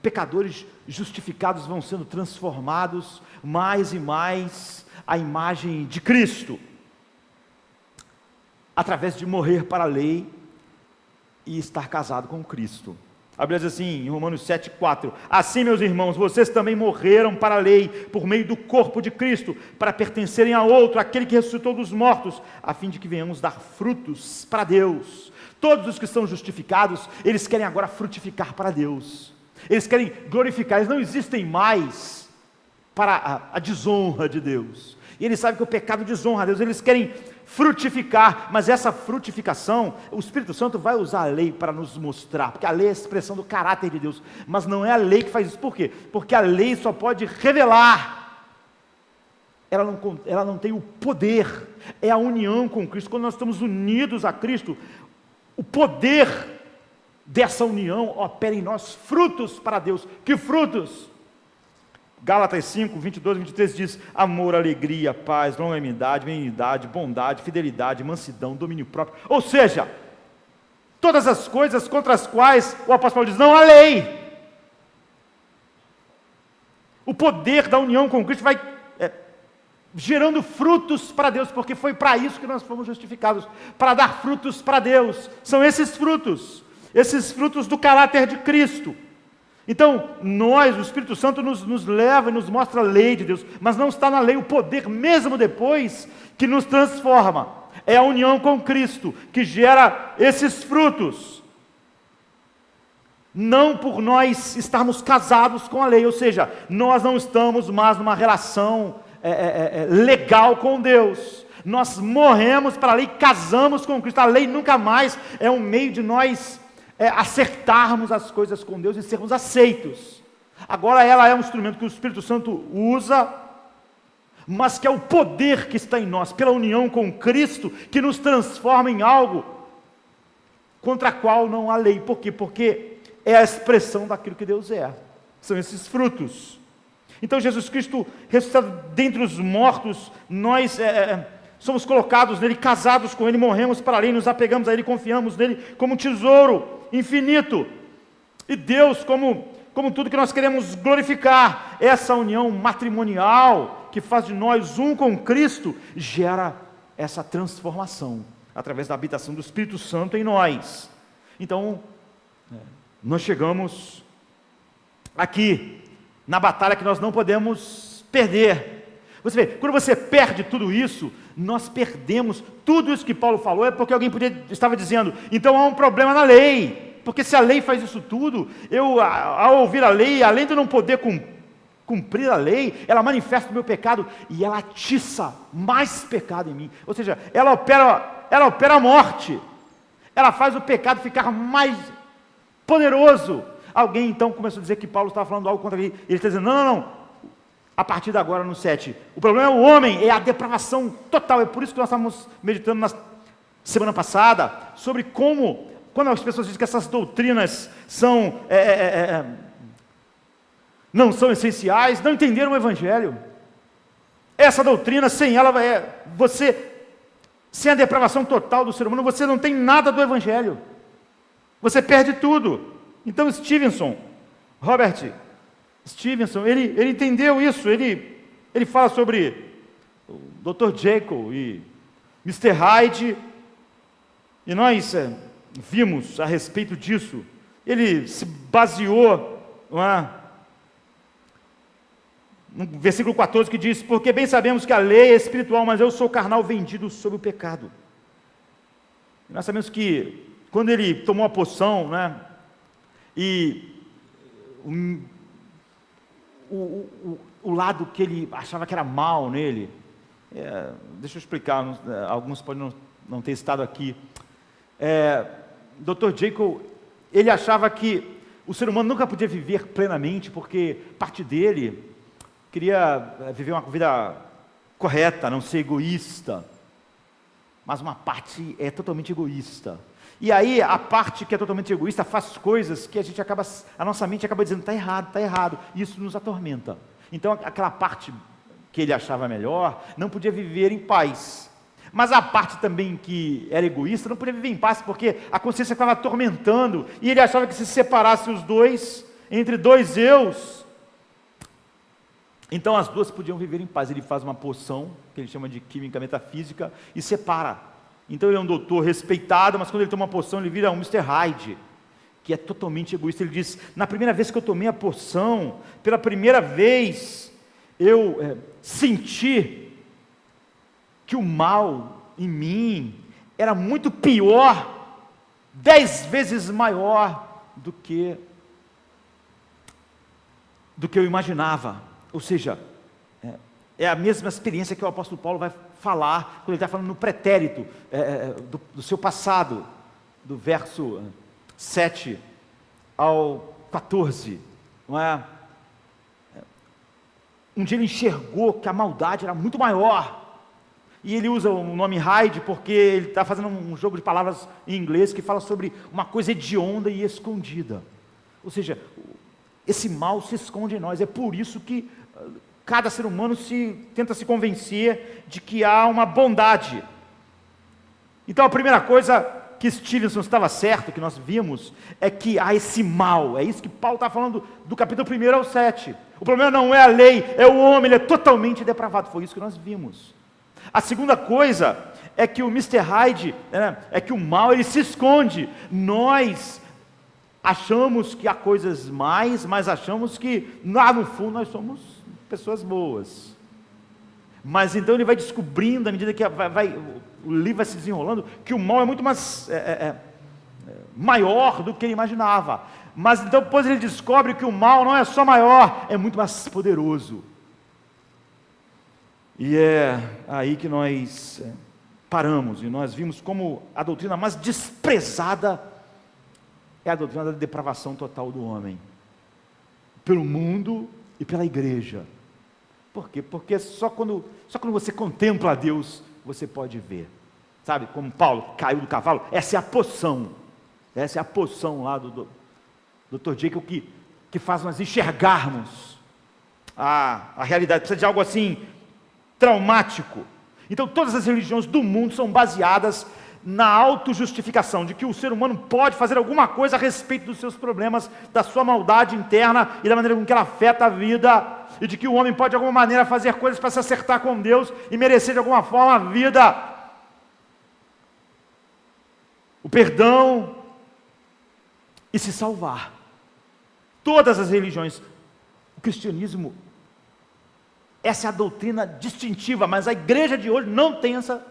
pecadores justificados vão sendo transformados mais e mais à imagem de Cristo, através de morrer para a lei e estar casado com Cristo. A Bíblia diz assim, em Romanos 7,4, assim, meus irmãos, vocês também morreram para a lei, por meio do corpo de Cristo, para pertencerem a outro, aquele que ressuscitou dos mortos, a fim de que venhamos dar frutos para Deus. Todos os que são justificados, eles querem agora frutificar para Deus, eles querem glorificar, eles não existem mais para a desonra de Deus, e eles sabem que o pecado desonra a Deus, eles querem frutificar, mas essa frutificação, o Espírito Santo vai usar a lei para nos mostrar, porque a lei é a expressão do caráter de Deus, mas não é a lei que faz isso. Por quê? Porque a lei só pode revelar ela não tem o poder, é a união com Cristo. Quando nós estamos unidos a Cristo, o poder dessa união opera em nós frutos para Deus. Que frutos? Gálatas 5, 22 e 23 diz: amor, alegria, paz, longanimidade, benignidade, bondade, fidelidade, mansidão, domínio próprio. Ou seja, todas as coisas contra as quais o apóstolo Paulo diz: não há lei. O poder da união com Cristo vai gerando frutos para Deus, porque foi para isso que nós fomos justificados, para dar frutos para Deus. São esses frutos do caráter de Cristo. Então, o Espírito Santo nos leva e nos mostra a lei de Deus, mas não está na lei o poder, mesmo depois, que nos transforma. É a união com Cristo que gera esses frutos. Não por nós estarmos casados com a lei, ou seja, nós não estamos mais numa relação legal com Deus. Nós morremos para a lei, casamos com Cristo. A lei nunca mais é um meio de nós acertarmos as coisas com Deus e sermos aceitos. Agora ela é um instrumento que o Espírito Santo usa, mas que é o poder que está em nós, pela união com Cristo, que nos transforma em algo contra a qual não há lei. Por quê? Porque é a expressão daquilo que Deus é. São esses frutos. Então Jesus Cristo, ressuscitado dentre os mortos, nós somos colocados nele, casados com ele, morremos para a lei, nos apegamos a ele, confiamos nele como um tesouro infinito. E Deus, como tudo que nós queremos glorificar, essa união matrimonial que faz de nós um com Cristo, gera essa transformação através da habitação do Espírito Santo em nós. Então, nós chegamos aqui na batalha que nós não podemos perder. Você vê, quando você perde tudo isso, nós perdemos tudo isso que Paulo falou. É porque alguém estava dizendo: então há um problema na lei, porque se a lei faz isso tudo, eu, ao ouvir a lei, além de não poder cumprir a lei, ela manifesta o meu pecado e ela atiça mais pecado em mim. Ou seja, ela opera a morte, ela faz o pecado ficar mais poderoso. Alguém então começou a dizer que Paulo estava falando algo contra ele. Ele está dizendo: não. A partir de agora, no 7, o problema é o homem, é a depravação total. É por isso que nós estávamos meditando na semana passada sobre como, quando as pessoas dizem que essas doutrinas não são essenciais, não entenderam o Evangelho. Essa doutrina, sem ela, sem a depravação total do ser humano, você não tem nada do Evangelho. Você perde tudo. Então Robert Stevenson, ele entendeu isso. Ele fala sobre o Dr. Jekyll e Mr. Hyde, e nós vimos a respeito disso. Ele se baseou no versículo 14, que diz: porque bem sabemos que a lei é espiritual, mas eu sou carnal, vendido sob o pecado. E nós sabemos que quando ele tomou a poção, e o lado que ele achava que era mal nele, deixa eu explicar, alguns podem não ter estado aqui. Dr. Jekyll, ele achava que o ser humano nunca podia viver plenamente, porque parte dele queria viver uma vida correta, não ser egoísta, mas uma parte é totalmente egoísta. E aí a parte que é totalmente egoísta faz coisas que a nossa mente acaba dizendo: está errado, e isso nos atormenta. Então aquela parte que ele achava melhor não podia viver em paz, mas a parte também que era egoísta não podia viver em paz, porque a consciência estava atormentando, e ele achava que se separasse os dois, entre dois eus, então as duas podiam viver em paz. Ele faz uma poção, que ele chama de química metafísica, e separa. Então ele é um doutor respeitado, mas quando ele toma uma poção, ele vira um Mr. Hyde, que é totalmente egoísta. Ele diz: na primeira vez que eu tomei a poção, pela primeira vez, eu senti que o mal em mim era muito pior, 10 vezes maior do que eu imaginava. Ou seja, é a mesma experiência que o apóstolo Paulo vai falar, quando ele está falando no pretérito do seu passado, do verso 7 ao 14, não é? um dia ele enxergou que a maldade era muito maior. E ele usa o nome hide porque ele está fazendo um jogo de palavras em inglês que fala sobre uma coisa hedionda e escondida. Ou seja, esse mal se esconde em nós. É por isso que cada ser humano tenta se convencer de que há uma bondade. Então a primeira coisa que Stevenson estava certo, que nós vimos, é que há esse mal. É isso que Paulo está falando do capítulo 1 ao 7. O problema não é a lei, é o homem, ele é totalmente depravado. Foi isso que nós vimos. A segunda coisa é que o Mr. Hyde, é que o mal ele se esconde. Nós achamos que há coisas mais, mas achamos que lá no fundo nós somos pessoas boas. Mas então ele vai descobrindo, à medida que o livro vai se desenrolando, que o mal é muito mais maior do que ele imaginava. Mas então depois ele descobre que o mal não é só maior, é muito mais poderoso. E é aí que nós paramos, e nós vimos como a doutrina mais desprezada é a doutrina da depravação total do homem, pelo mundo e pela igreja. Por quê? Porque só quando você contempla a Deus, você pode ver. Sabe, como Paulo caiu do cavalo, essa é a poção lá do Dr. Jekyll que faz nós enxergarmos a realidade. Precisa de algo assim traumático. Então todas as religiões do mundo são baseadas na autojustificação, de que o ser humano pode fazer alguma coisa a respeito dos seus problemas, da sua maldade interna e da maneira com que ela afeta a vida, e de que o homem pode de alguma maneira fazer coisas para se acertar com Deus e merecer de alguma forma a vida, o perdão e se salvar. Todas as religiões, o cristianismo, essa é a doutrina distintiva, mas a igreja de hoje não tem essa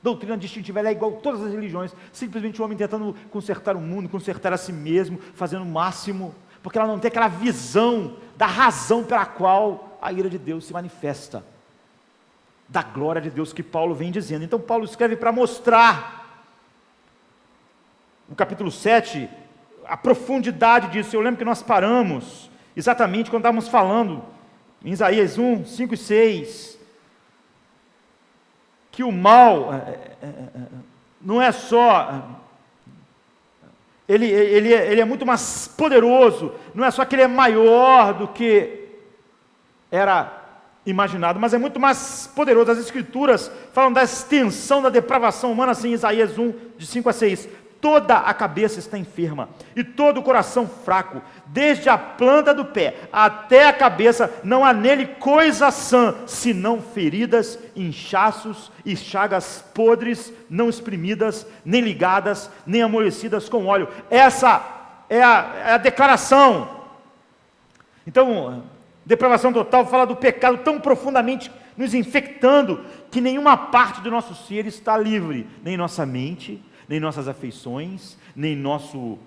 doutrina distintiva, ela é igual a todas as religiões, simplesmente o homem tentando consertar o mundo, consertar a si mesmo, fazendo o máximo, porque ela não tem aquela visão da razão pela qual a ira de Deus se manifesta, da glória de Deus que Paulo vem dizendo. Então Paulo escreve para mostrar, no capítulo 7, a profundidade disso. Eu lembro que nós paramos, exatamente quando estávamos falando, em Isaías 1, 5 e 6, que o mal não é só, ele é muito mais poderoso, não é só que ele é maior do que era imaginado, mas é muito mais poderoso. As Escrituras falam da extensão da depravação humana, assim, em Isaías 1, de 5 a 6, toda a cabeça está enferma, e todo o coração fraco, desde a planta do pé até a cabeça, não há nele coisa sã, senão feridas, inchaços e chagas podres, não espremidas, nem ligadas, nem amolecidas com óleo. Essa é a declaração. Então, depravação total fala do pecado tão profundamente nos infectando, que nenhuma parte do nosso ser está livre, nem nossa mente, nem nossas afeições, nem nosso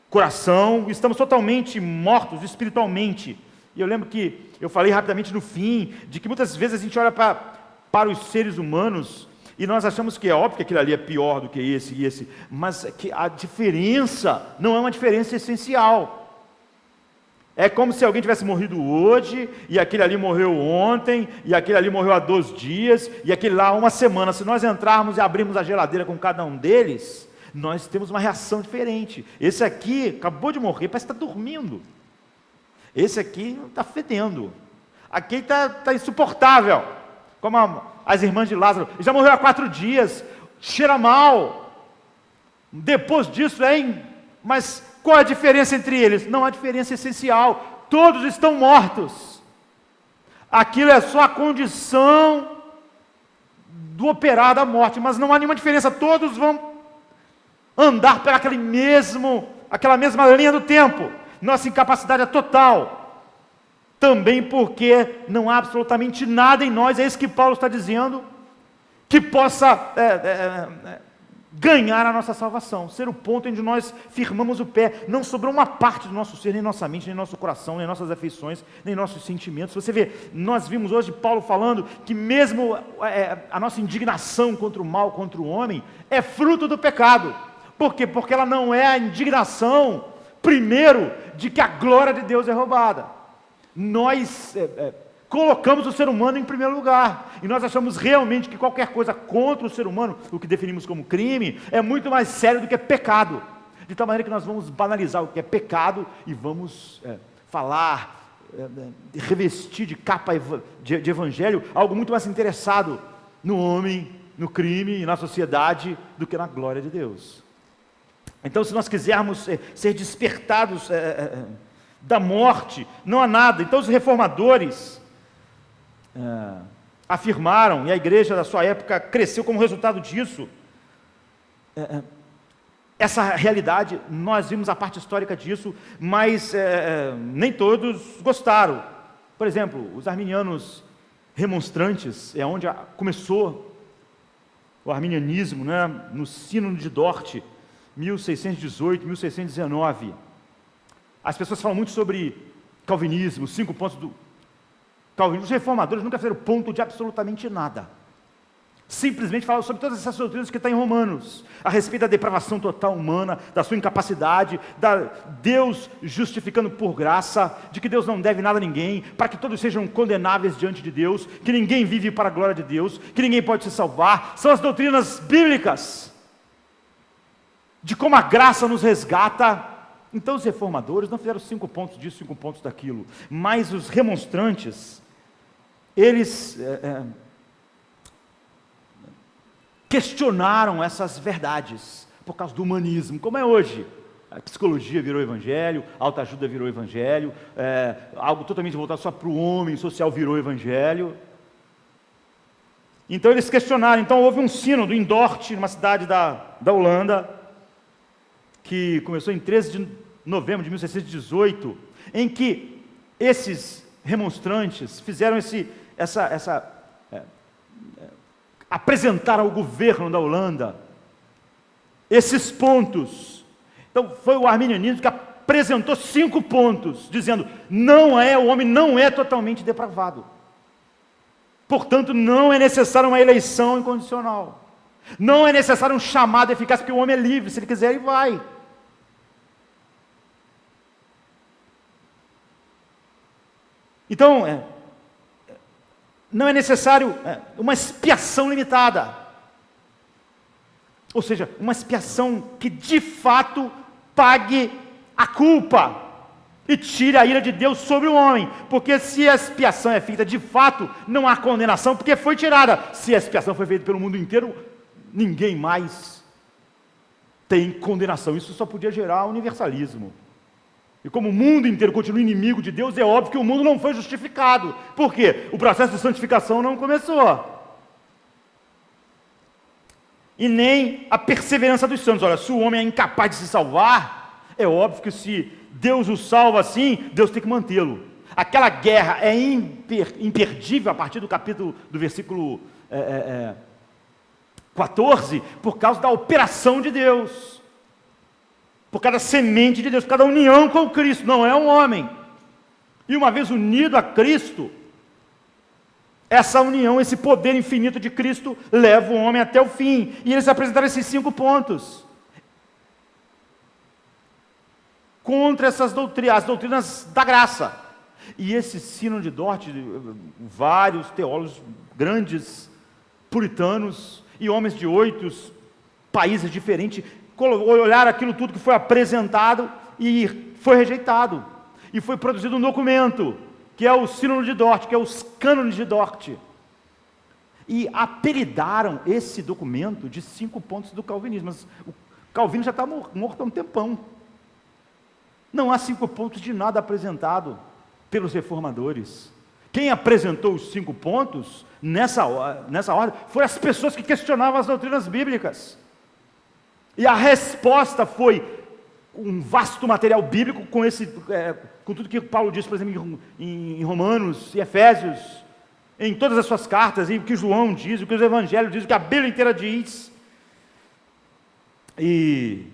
coração. Estamos totalmente mortos espiritualmente. E eu lembro que eu falei rapidamente no fim, de que muitas vezes a gente olha para os seres humanos e nós achamos que é óbvio que aquilo ali é pior do que esse e esse, mas que a diferença não é uma diferença essencial. É como se alguém tivesse morrido hoje, e aquele ali morreu ontem, e aquele ali morreu há 2 dias, e aquele lá há 1 semana. Se nós entrarmos e abrirmos a geladeira com cada um deles, nós temos uma reação diferente. Esse aqui acabou de morrer, parece que está dormindo. Esse aqui está fedendo. Aquele está insuportável, como as irmãs de Lázaro. Ele já morreu há 4 dias, cheira mal. Depois disso, mas qual a diferença entre eles? Não há diferença essencial. Todos estão mortos. Aquilo é só a condição do operar da morte, mas não há nenhuma diferença. Todos vão andar por aquela mesma linha do tempo. Nossa incapacidade é total. Também porque não há absolutamente nada em nós, é isso que Paulo está dizendo, que possa ganhar a nossa salvação, ser o ponto onde nós firmamos o pé. Não sobrou uma parte do nosso ser, nem nossa mente, nem nosso coração, nem nossas afeições, nem nossos sentimentos. Você vê, nós vimos hoje Paulo falando que mesmo a nossa indignação contra o mal, contra o homem, é fruto do pecado. Por quê? Porque ela não é a indignação, primeiro, de que a glória de Deus é roubada. Nós colocamos o ser humano em primeiro lugar. E nós achamos realmente que qualquer coisa contra o ser humano, o que definimos como crime, é muito mais sério do que pecado. De tal maneira que nós vamos banalizar o que é pecado e vamos falar, revestir de capa de evangelho algo muito mais interessado no homem, no crime e na sociedade do que na glória de Deus. Então, se nós quisermos ser despertados da morte, não há nada. Então, os reformadores afirmaram, e a igreja da sua época cresceu como resultado disso, essa realidade. Nós vimos a parte histórica disso, mas nem todos gostaram. Por exemplo, os arminianos remonstrantes, é onde começou o arminianismo, né, no Sínodo de Dort, 1618, 1619. As pessoas falam muito sobre calvinismo, 5 pontos do calvinismo. Os reformadores nunca fizeram ponto de absolutamente nada. Simplesmente falam sobre todas essas doutrinas que estão em Romanos, a respeito da depravação total humana, da sua incapacidade, da Deus justificando por graça, de que Deus não deve nada a ninguém, para que todos sejam condenáveis diante de Deus, que ninguém vive para a glória de Deus, que ninguém pode se salvar. São as doutrinas bíblicas, de como a graça nos resgata. Então os reformadores não fizeram 5 pontos disso, 5 pontos daquilo, mas os remonstrantes, eles questionaram essas verdades por causa do humanismo, como é hoje. A psicologia virou evangelho, a autoajuda virou evangelho, algo totalmente voltado só para o homem, social virou evangelho. Então eles questionaram. Então houve um sínodo em Dort, numa cidade da Holanda, que começou em 13 de novembro de 1618, em que esses remonstrantes fizeram apresentaram ao governo da Holanda esses pontos. Então foi o arminianismo que apresentou 5 pontos, dizendo: o homem não é totalmente depravado, portanto não é necessário uma eleição incondicional, não é necessário um chamado eficaz, porque o homem é livre, se ele quiser ele vai. Então, não é necessário uma expiação limitada, ou seja, uma expiação que de fato pague a culpa e tire a ira de Deus sobre o homem, porque se a expiação é feita de fato, não há condenação, porque foi tirada. Se a expiação foi feita pelo mundo inteiro, ninguém mais tem condenação. Isso só podia gerar universalismo. E como o mundo inteiro continua inimigo de Deus, é óbvio que o mundo não foi justificado. Por quê? O processo de santificação não começou. E nem a perseverança dos santos. Olha, se o homem é incapaz de se salvar, é óbvio que se Deus o salva assim, Deus tem que mantê-lo. Aquela guerra é imperdível a partir do versículo 14, por causa da operação de Deus. Por causa da semente de Deus, por causa da união com Cristo, não é um homem. E uma vez unido a Cristo, essa união, esse poder infinito de Cristo, leva o homem até o fim. E eles apresentaram esses 5 pontos contra essas doutrinas, as doutrinas da graça. E esse Sínodo de Dort, vários teólogos, grandes puritanos e homens de 8 países diferentes, olharam aquilo tudo que foi apresentado e foi rejeitado. E foi produzido um documento, que é o Sínodo de Dort, que é os cânones de Dort. E apelidaram esse documento de 5 pontos do calvinismo. Mas o Calvino já está morto há um tempão. Não há 5 pontos de nada apresentado pelos reformadores. Quem apresentou os 5 pontos, nessa ordem, foram as pessoas que questionavam as doutrinas bíblicas. E a resposta foi um vasto material bíblico com tudo que Paulo diz, por exemplo, em Romanos e Efésios, em todas as suas cartas, e o que João diz, o que os evangelhos dizem, o que a Bíblia inteira diz. E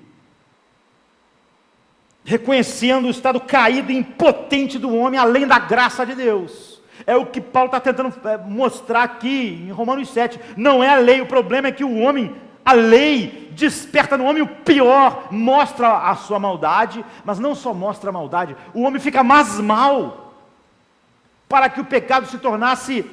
reconhecendo o estado caído e impotente do homem, além da graça de Deus. É o que Paulo está tentando mostrar aqui em Romanos 7. Não é a lei, o problema é que o homem, a lei desperta no homem o pior, mostra a sua maldade, mas não só mostra a maldade, o homem fica mais mal, para que o pecado se tornasse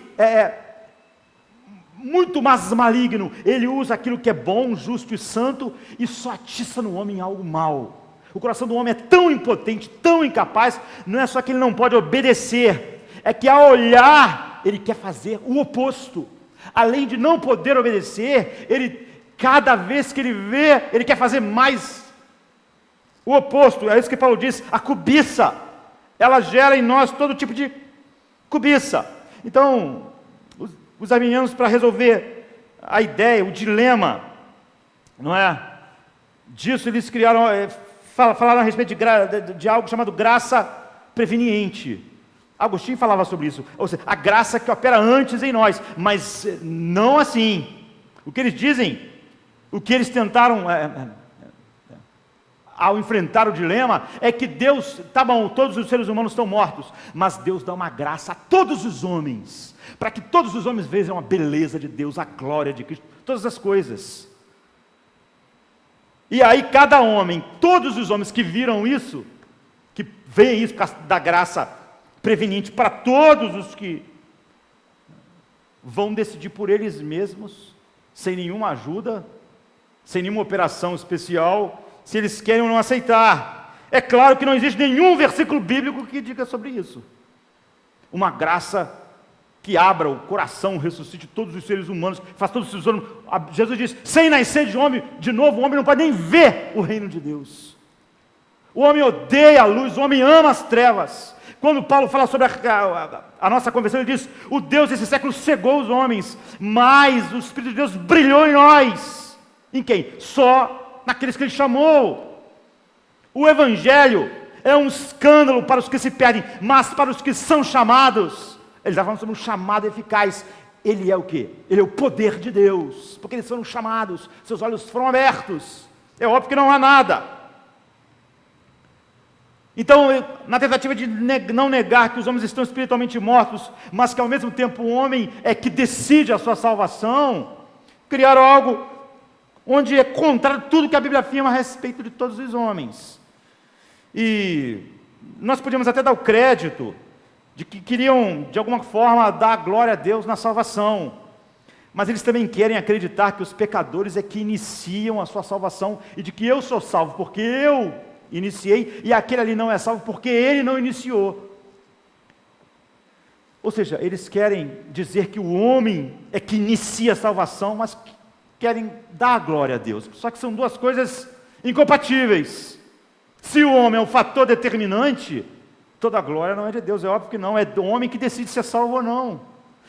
muito mais maligno. Ele usa aquilo que é bom, justo e santo e só atiça no homem algo mal. O coração do homem é tão impotente, tão incapaz, não é só que ele não pode obedecer, é que ao olhar, ele quer fazer o oposto. Além de não poder obedecer, cada vez que ele vê, ele quer fazer mais o oposto. É isso que Paulo diz, a cobiça, ela gera em nós todo tipo de cobiça. Então, os arminianos, para resolver a ideia, o dilema, não é? Disso eles criaram, falaram a respeito de algo chamado graça preveniente. Agostinho falava sobre isso, ou seja, a graça que opera antes em nós, mas não assim. O que eles dizem, o que eles tentaram ao enfrentar o dilema, é que Deus, tá bom, todos os seres humanos estão mortos, mas Deus dá uma graça a todos os homens, para que todos os homens vejam a beleza de Deus, a glória de Cristo, todas as coisas. E aí cada homem, todos os homens que viram isso, que veem isso por causa da graça preveniente para todos os que vão decidir por eles mesmos, sem nenhuma ajuda, sem nenhuma operação especial, se eles querem ou não aceitar. É claro que não existe nenhum versículo bíblico que diga sobre isso. Uma graça que abra o coração, ressuscite todos os seres humanos, faz todos os homens. Jesus diz, sem nascer de novo, o homem não pode nem ver o reino de Deus. O homem odeia a luz, o homem ama as trevas. Quando Paulo fala sobre a nossa conversão, ele diz, o Deus desse século cegou os homens, mas o Espírito de Deus brilhou em nós. Em quem? Só naqueles que ele chamou. O Evangelho é um escândalo para os que se perdem, mas para os que são chamados. Ele está falando sobre um chamado eficaz. Ele é o quê? Ele é o poder de Deus, porque eles foram chamados, seus olhos foram abertos. É óbvio que não há nada. Então, na tentativa de não negar que os homens estão espiritualmente mortos, mas que ao mesmo tempo o homem é que decide a sua salvação, criaram algo onde é contrário a tudo que a Bíblia afirma a respeito de todos os homens. E nós podíamos até dar o crédito de que queriam, de alguma forma, dar glória a Deus na salvação, mas eles também querem acreditar que os pecadores é que iniciam a sua salvação, e de que eu sou salvo porque eu iniciei, e aquele ali não é salvo porque ele não iniciou. Ou seja, eles querem dizer que o homem é que inicia a salvação, mas querem dar a glória a Deus. Só que são duas coisas incompatíveis. Se o homem é um fator determinante, toda a glória não é de Deus, é óbvio que não, é do homem que decide se é salvo ou não.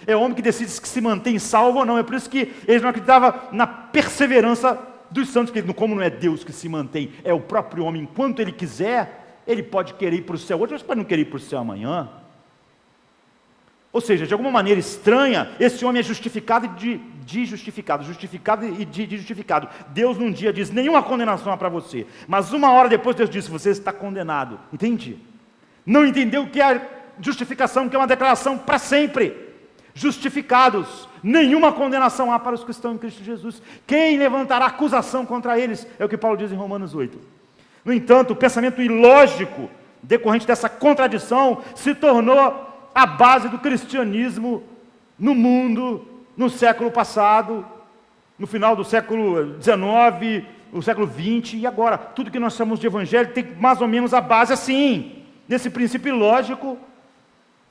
É o homem que decide se se mantém salvo ou não. É por isso que eles não acreditavam na perseverança dos santos, que como não é Deus que se mantém, é o próprio homem, enquanto ele quiser, ele pode querer ir para o céu hoje, mas pode não querer ir para o céu amanhã. Ou seja, de alguma maneira estranha, esse homem é justificado e justificado. Deus num dia diz, nenhuma condenação há para você, mas uma hora depois Deus diz, você está condenado. Entende? Não entendeu o que é justificação, que é uma declaração para sempre. Justificados, nenhuma condenação há para os que estão em Cristo Jesus. Quem levantará acusação contra eles? É o que Paulo diz em Romanos 8. No entanto, o pensamento ilógico decorrente dessa contradição se tornou a base do cristianismo no mundo, no século passado, no final do século XIX, no século XX e agora. Tudo que nós chamamos de evangelho tem mais ou menos a base assim, nesse princípio ilógico,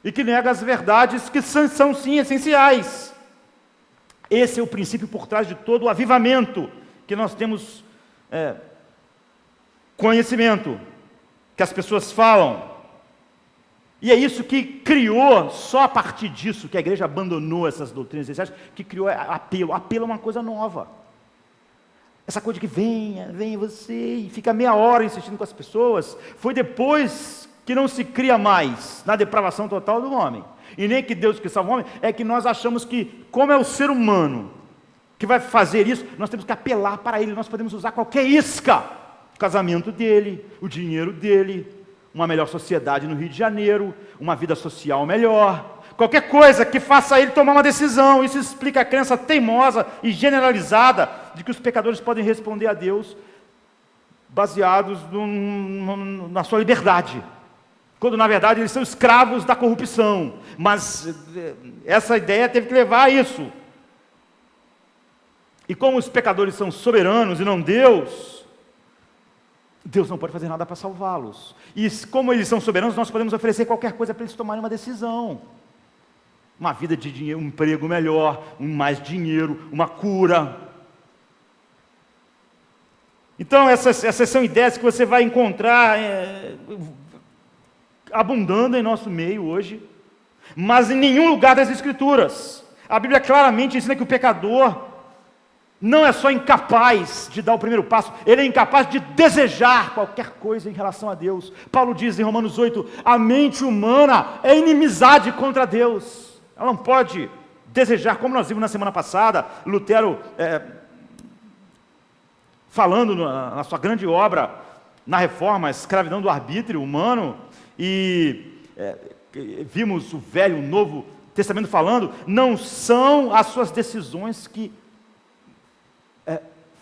e que nega as verdades que são sim essenciais. Esse é o princípio por trás de todo o avivamento que nós temos conhecimento, que as pessoas falam. E é isso que criou, só a partir disso, que a igreja abandonou essas doutrinas essenciais, que criou apelo. Apelo é uma coisa nova. Essa coisa de que venha você, e fica meia hora insistindo com as pessoas, foi depois que não se cria mais na depravação total do homem, e nem que Deus que salva o homem, é que nós achamos que, como é o ser humano que vai fazer isso, nós temos que apelar para ele, nós podemos usar qualquer isca, o casamento dele, o dinheiro dele, uma melhor sociedade no Rio de Janeiro, uma vida social melhor, qualquer coisa que faça ele tomar uma decisão. Isso explica a crença teimosa e generalizada de que os pecadores podem responder a Deus baseados na sua liberdade. quando na verdade eles são escravos da corrupção. Mas essa ideia teve que levar a isso. E como os pecadores são soberanos e não Deus, Deus não pode fazer nada para salvá-los. E como eles são soberanos, nós podemos oferecer qualquer coisa para eles tomarem uma decisão. Uma vida de dinheiro, um emprego melhor, mais dinheiro, uma cura. Então essas são ideias que você vai encontrar abundando em nosso meio hoje, mas em nenhum lugar das Escrituras. A Bíblia claramente ensina que o pecador não é só incapaz de dar o primeiro passo, ele é incapaz de desejar qualquer coisa em relação a Deus. Paulo diz em Romanos 8, a mente humana é inimizade contra Deus. Ela não pode desejar, como nós vimos na semana passada, Lutero falando na sua grande obra, na Reforma, a escravidão do arbítrio humano, e vimos o Velho e o Novo Testamento falando, não são as suas decisões que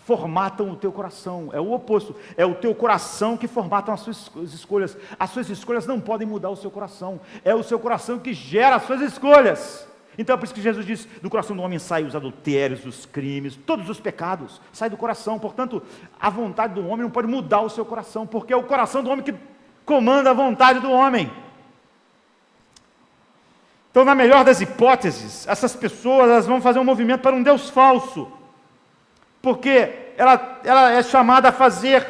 formatam o teu coração, é o oposto, é o teu coração que formata as suas escolhas. As suas escolhas não podem mudar o seu coração, é o seu coração que gera as suas escolhas. Então é por isso que Jesus diz, do coração do homem saem os adultérios, os crimes, todos os pecados, sai do coração. Portanto, a vontade do homem não pode mudar o seu coração, porque é o coração do homem que comanda a vontade do homem. Então, na melhor das hipóteses, essas pessoas elas vão fazer um movimento para um Deus falso, porque ela é chamada a fazer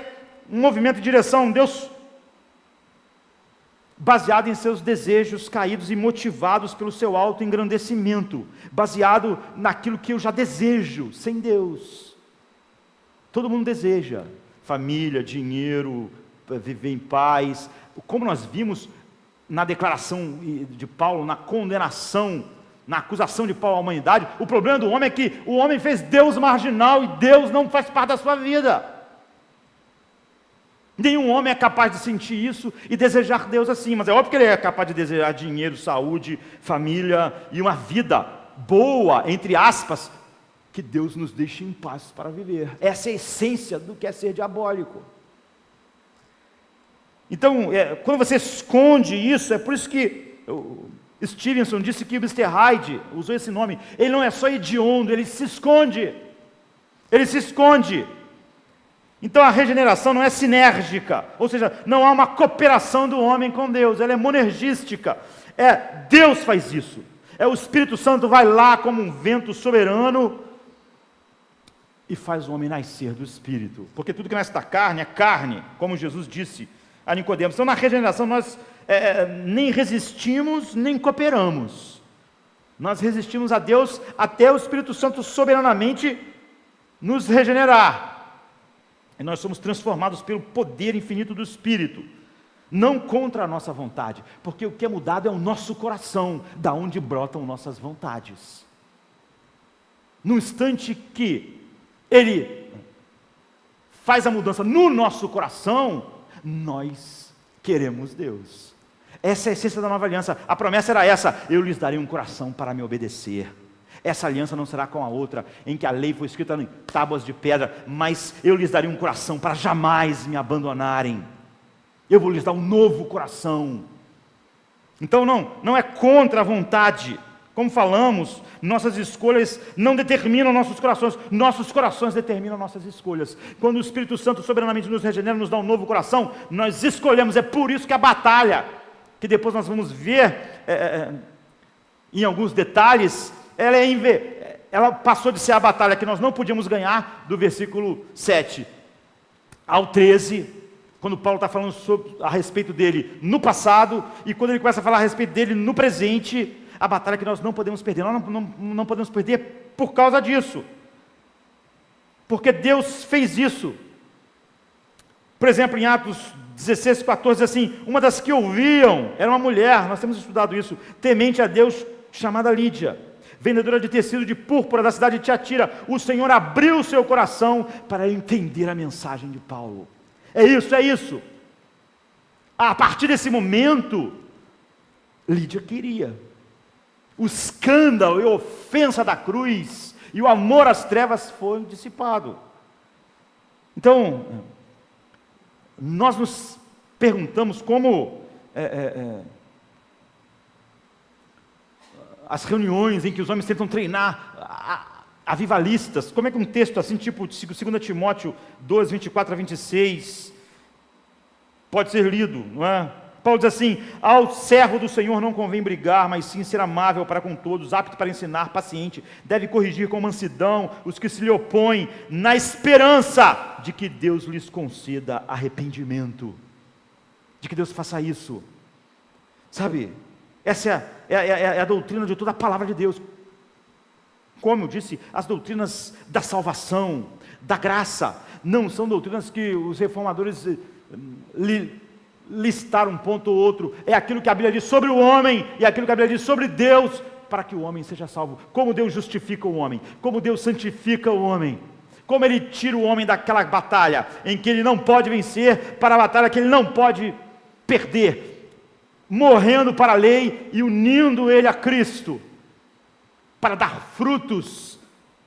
um movimento em direção a um Deus baseado em seus desejos caídos e motivados pelo seu autoengrandecimento, baseado naquilo que eu já desejo, sem Deus. Todo mundo deseja família, dinheiro, viver em paz. Como nós vimos na declaração de Paulo, na condenação, na acusação de Paulo à humanidade, o problema do homem é que o homem fez Deus marginal e Deus não faz parte da sua vida. Nenhum homem é capaz de sentir isso e desejar Deus assim, mas é óbvio que ele é capaz de desejar dinheiro, saúde, família e uma vida boa, entre aspas, que Deus nos deixe em paz para viver. Essa é a essência do que é ser diabólico. Então, quando você esconde isso, é por isso que Stevenson disse que o Mr. Hyde usou esse nome, ele não é só hediondo, ele se esconde. Ele se esconde. Então a regeneração não é sinérgica, ou seja, não há uma cooperação do homem com Deus, ela é monergística. Deus faz isso. O Espírito Santo vai lá como um vento soberano e faz o homem nascer do Espírito. Porque tudo que nasce da carne é carne, como Jesus disse a Nicodemos. Então na regeneração nós nem resistimos, nem cooperamos. Nós resistimos a Deus até o Espírito Santo soberanamente nos regenerar. E nós somos transformados pelo poder infinito do Espírito, não contra a nossa vontade, porque o que é mudado é o nosso coração, da onde brotam nossas vontades. No instante que Ele faz a mudança no nosso coração, nós queremos Deus. Essa é a essência da nova aliança. A promessa era essa: eu lhes darei um coração para me obedecer. Essa aliança não será com a outra, em que a lei foi escrita em tábuas de pedra, mas eu lhes darei um coração para jamais me abandonarem. Eu vou lhes dar um novo coração. Então não é contra a vontade. Como falamos, nossas escolhas não determinam nossos corações determinam nossas escolhas. Quando o Espírito Santo soberanamente nos regenera, nos dá um novo coração, nós escolhemos. É por isso que a batalha, que depois nós vamos ver em alguns detalhes, ela passou de ser a batalha que nós não podíamos ganhar, do versículo 7 ao 13, quando Paulo está falando a respeito dele no passado, e quando ele começa a falar a respeito dele no presente, a batalha que nós não podemos perder. Nós não podemos perder por causa disso, porque Deus fez isso. Por exemplo, em Atos 16, 14, assim, uma das que ouviam era uma mulher, nós temos estudado isso, temente a Deus, chamada Lídia, vendedora de tecido de púrpura da cidade de Tiatira. O Senhor abriu o seu coração para entender a mensagem de Paulo. É isso. A partir desse momento, Lídia queria. O escândalo e a ofensa da cruz e o amor às trevas foi dissipado. Então, nós nos perguntamos como as reuniões em que os homens tentam treinar avivalistas. Como é que um texto assim, tipo 2 Timóteo 2, 24 a 26, pode ser lido, não é? Paulo diz assim: ao servo do Senhor não convém brigar, mas sim ser amável para com todos, apto para ensinar, paciente, deve corrigir com mansidão os que se lhe opõem, na esperança de que Deus lhes conceda arrependimento, de que Deus faça isso. Sabe, essa é a doutrina de toda a palavra de Deus. Como eu disse, as doutrinas da salvação, da graça, não são doutrinas que os reformadores listar um ponto ou outro. É aquilo que a Bíblia diz sobre o homem e aquilo que a Bíblia diz sobre Deus, para que o homem seja salvo. Como Deus justifica o homem, como Deus santifica o homem, como Ele tira o homem daquela batalha em que ele não pode vencer, para a batalha que ele não pode perder, morrendo para a lei e unindo ele a Cristo, para dar frutos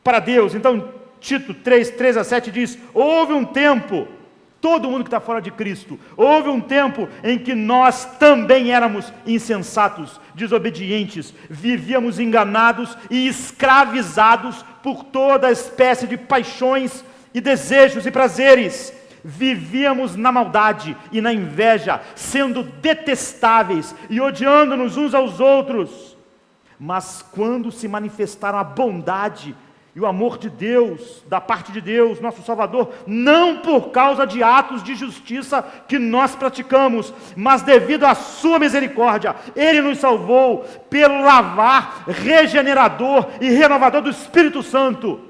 para Deus. Então Tito 3, 3 a 7 diz: houve um tempo, todo mundo que está fora de Cristo, houve um tempo em que nós também éramos insensatos, desobedientes, vivíamos enganados e escravizados por toda espécie de paixões e desejos e prazeres. Vivíamos na maldade e na inveja, sendo detestáveis e odiando-nos uns aos outros. Mas quando se manifestaram a bondade e o amor de Deus, da parte de Deus, nosso Salvador, não por causa de atos de justiça que nós praticamos, mas devido à sua misericórdia, Ele nos salvou pelo lavar regenerador e renovador do Espírito Santo.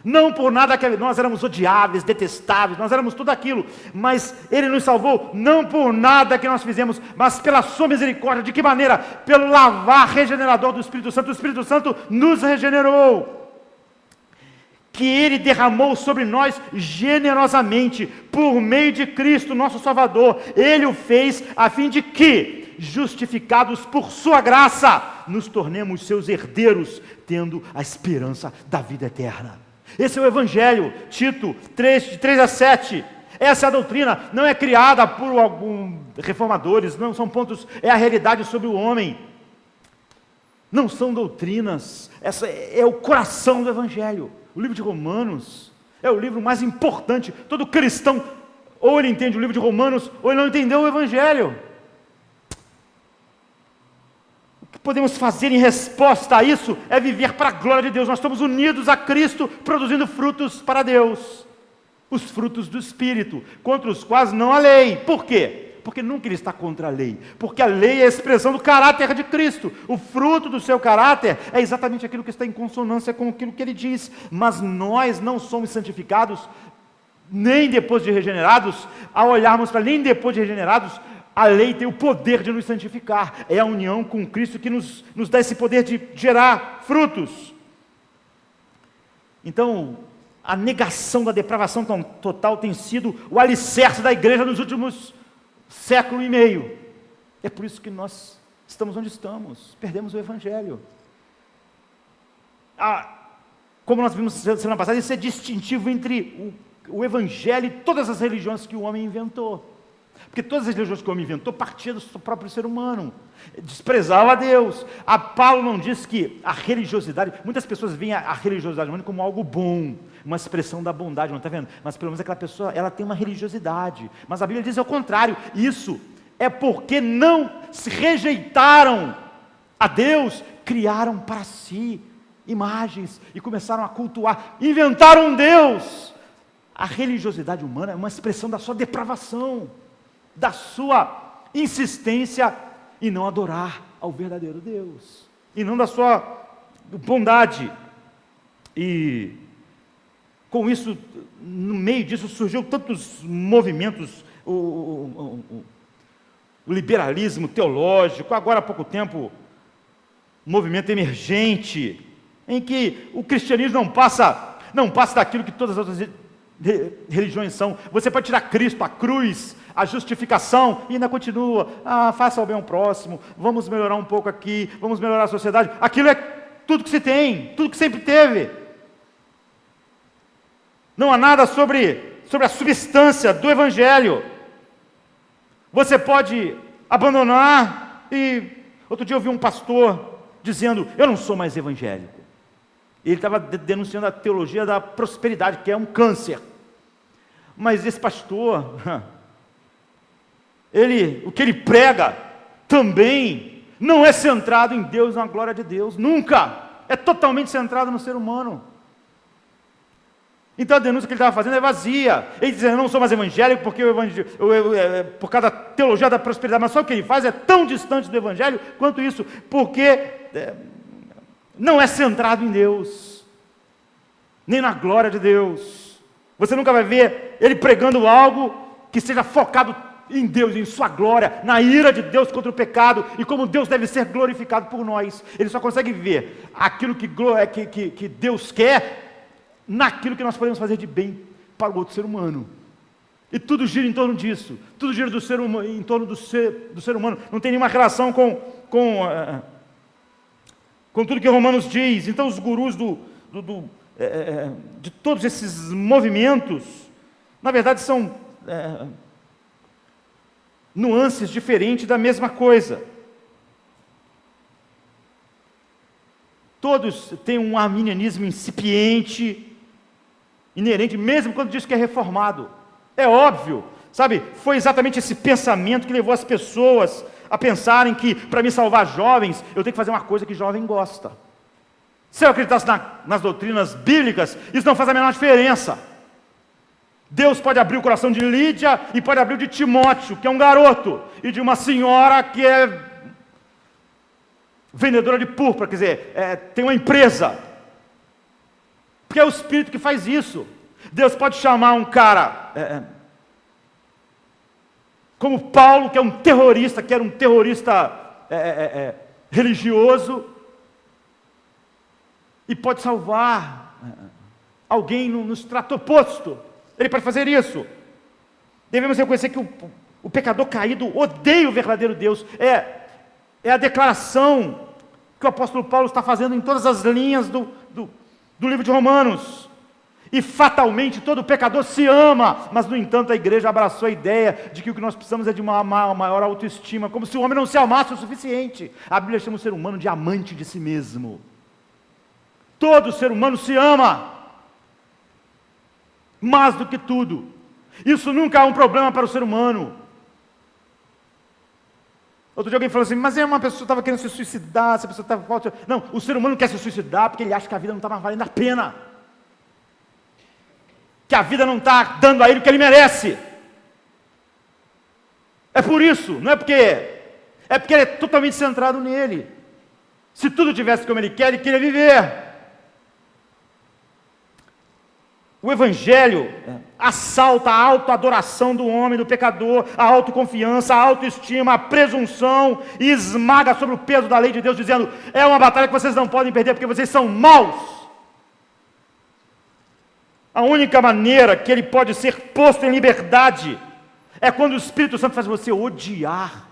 Não por nada que nós éramos odiáveis, detestáveis, nós éramos tudo aquilo, mas Ele nos salvou, não por nada que nós fizemos, mas pela sua misericórdia. De que maneira? Pelo lavar regenerador do Espírito Santo. O Espírito Santo nos regenerou, que Ele derramou sobre nós generosamente, por meio de Cristo, nosso Salvador. Ele o fez a fim de que, justificados por sua graça, nos tornemos seus herdeiros, tendo a esperança da vida eterna. Esse é o Evangelho, Tito 3, de 3 a 7. Essa é a doutrina, não é criada por alguns reformadores, não são pontos, é a realidade sobre o homem. Não são doutrinas, essa é o coração do Evangelho. O livro de Romanos é o livro mais importante. Todo cristão, ou ele entende o livro de Romanos, ou ele não entendeu o Evangelho. O que podemos fazer em resposta a isso é viver para a glória de Deus. Nós estamos unidos a Cristo, produzindo frutos para Deus, os frutos do Espírito, contra os quais não há lei. Por quê? Porque nunca ele está contra a lei, porque a lei é a expressão do caráter de Cristo. O fruto do seu caráter é exatamente aquilo que está em consonância com aquilo que ele diz. Mas nós não somos santificados nem depois de regenerados. Ao olharmos para nem depois de regenerados, a lei tem o poder de nos santificar. É a união com Cristo que nos dá esse poder de gerar frutos. Então, a negação da depravação total tem sido o alicerce da igreja nos últimos século e meio. É por isso que nós estamos onde estamos, perdemos o Evangelho. Como nós vimos semana passada, isso é distintivo entre o Evangelho e todas as religiões que o homem inventou. Porque todas as religiões que o homem inventou partiam do próprio ser humano, desprezava a Deus. A Paulo não diz que a religiosidade, muitas pessoas veem a religiosidade humana como algo bom, uma expressão da bondade, não está vendo? Mas pelo menos aquela pessoa, ela tem uma religiosidade. Mas a Bíblia diz ao contrário, isso é porque não se rejeitaram a Deus, criaram para si imagens e começaram a cultuar, inventaram um Deus. A religiosidade humana é uma expressão da sua depravação, da sua insistência em não adorar ao verdadeiro Deus, e não da sua bondade. E com isso, no meio disso, surgiu tantos movimentos, o liberalismo teológico, agora há pouco tempo, movimento emergente, em que o cristianismo não passa daquilo que todas as outras religiões são. Você pode tirar Cristo, a cruz, a justificação, e ainda continua, faça o bem ao próximo, vamos melhorar um pouco aqui, vamos melhorar a sociedade. Aquilo é tudo que se tem, tudo que sempre teve. Não há nada sobre a substância do Evangelho. Você pode abandonar. E outro dia eu vi um pastor dizendo: eu não sou mais evangélico. Ele estava denunciando a teologia da prosperidade, que é um câncer. Mas esse pastor, o que ele prega também não é centrado em Deus, na glória de Deus, nunca. É totalmente centrado no ser humano. Então a denúncia que ele estava fazendo é vazia. Ele diz: eu não sou mais evangélico porque por causa da teologia da prosperidade. Mas só o que ele faz é tão distante do evangelho quanto isso, porque não é centrado em Deus, nem na glória de Deus. Você nunca vai ver ele pregando algo que seja focado em Deus, em sua glória, na ira de Deus contra o pecado, e como Deus deve ser glorificado por nós. Ele só consegue ver aquilo que Deus quer, naquilo que nós podemos fazer de bem para o outro ser humano. E tudo gira em torno disso, tudo gira em torno do ser humano, não tem nenhuma relação com tudo que Romanos diz. Então os gurus de todos esses movimentos, na verdade são nuances diferentes da mesma coisa. Todos têm um arminianismo incipiente, inerente, mesmo quando diz que é reformado. É óbvio, sabe? Foi exatamente esse pensamento que levou as pessoas a pensarem que, para me salvar jovens, eu tenho que fazer uma coisa que jovem gosta. Se eu acreditasse nas doutrinas bíblicas, isso não faz a menor diferença. Deus pode abrir o coração de Lídia e pode abrir o de Timóteo, que é um garoto, e de uma senhora que é vendedora de púrpura, quer dizer, tem uma empresa. Porque é o Espírito que faz isso. Deus pode chamar um cara como Paulo, que é um terrorista, que era um terrorista religioso, e pode salvar alguém no extrato oposto. Ele pode fazer isso. Devemos reconhecer que o pecador caído odeia o verdadeiro Deus. É a declaração que o apóstolo Paulo está fazendo em todas as linhas do livro de Romanos. E fatalmente todo pecador se ama, mas no entanto a igreja abraçou a ideia de que o que nós precisamos é de uma maior autoestima, como se o homem não se amasse o suficiente. A Bíblia chama o ser humano de amante de si mesmo. Todo ser humano se ama, mais do que tudo. Isso nunca é um problema para o ser humano. Outro dia alguém falou assim: mas uma pessoa estava querendo se suicidar, essa pessoa estava... Não, o ser humano quer se suicidar porque ele acha que a vida não está mais valendo a pena, que a vida não está dando a ele o que ele merece. É por isso, não é porque... É porque ele é totalmente centrado nele. Se tudo tivesse como ele queria viver. O Evangelho assalta a autoadoração do homem, do pecador, a autoconfiança, a autoestima, a presunção, e esmaga sobre o peso da lei de Deus, dizendo: é uma batalha que vocês não podem perder, porque vocês são maus. A única maneira que ele pode ser posto em liberdade é quando o Espírito Santo faz você odiar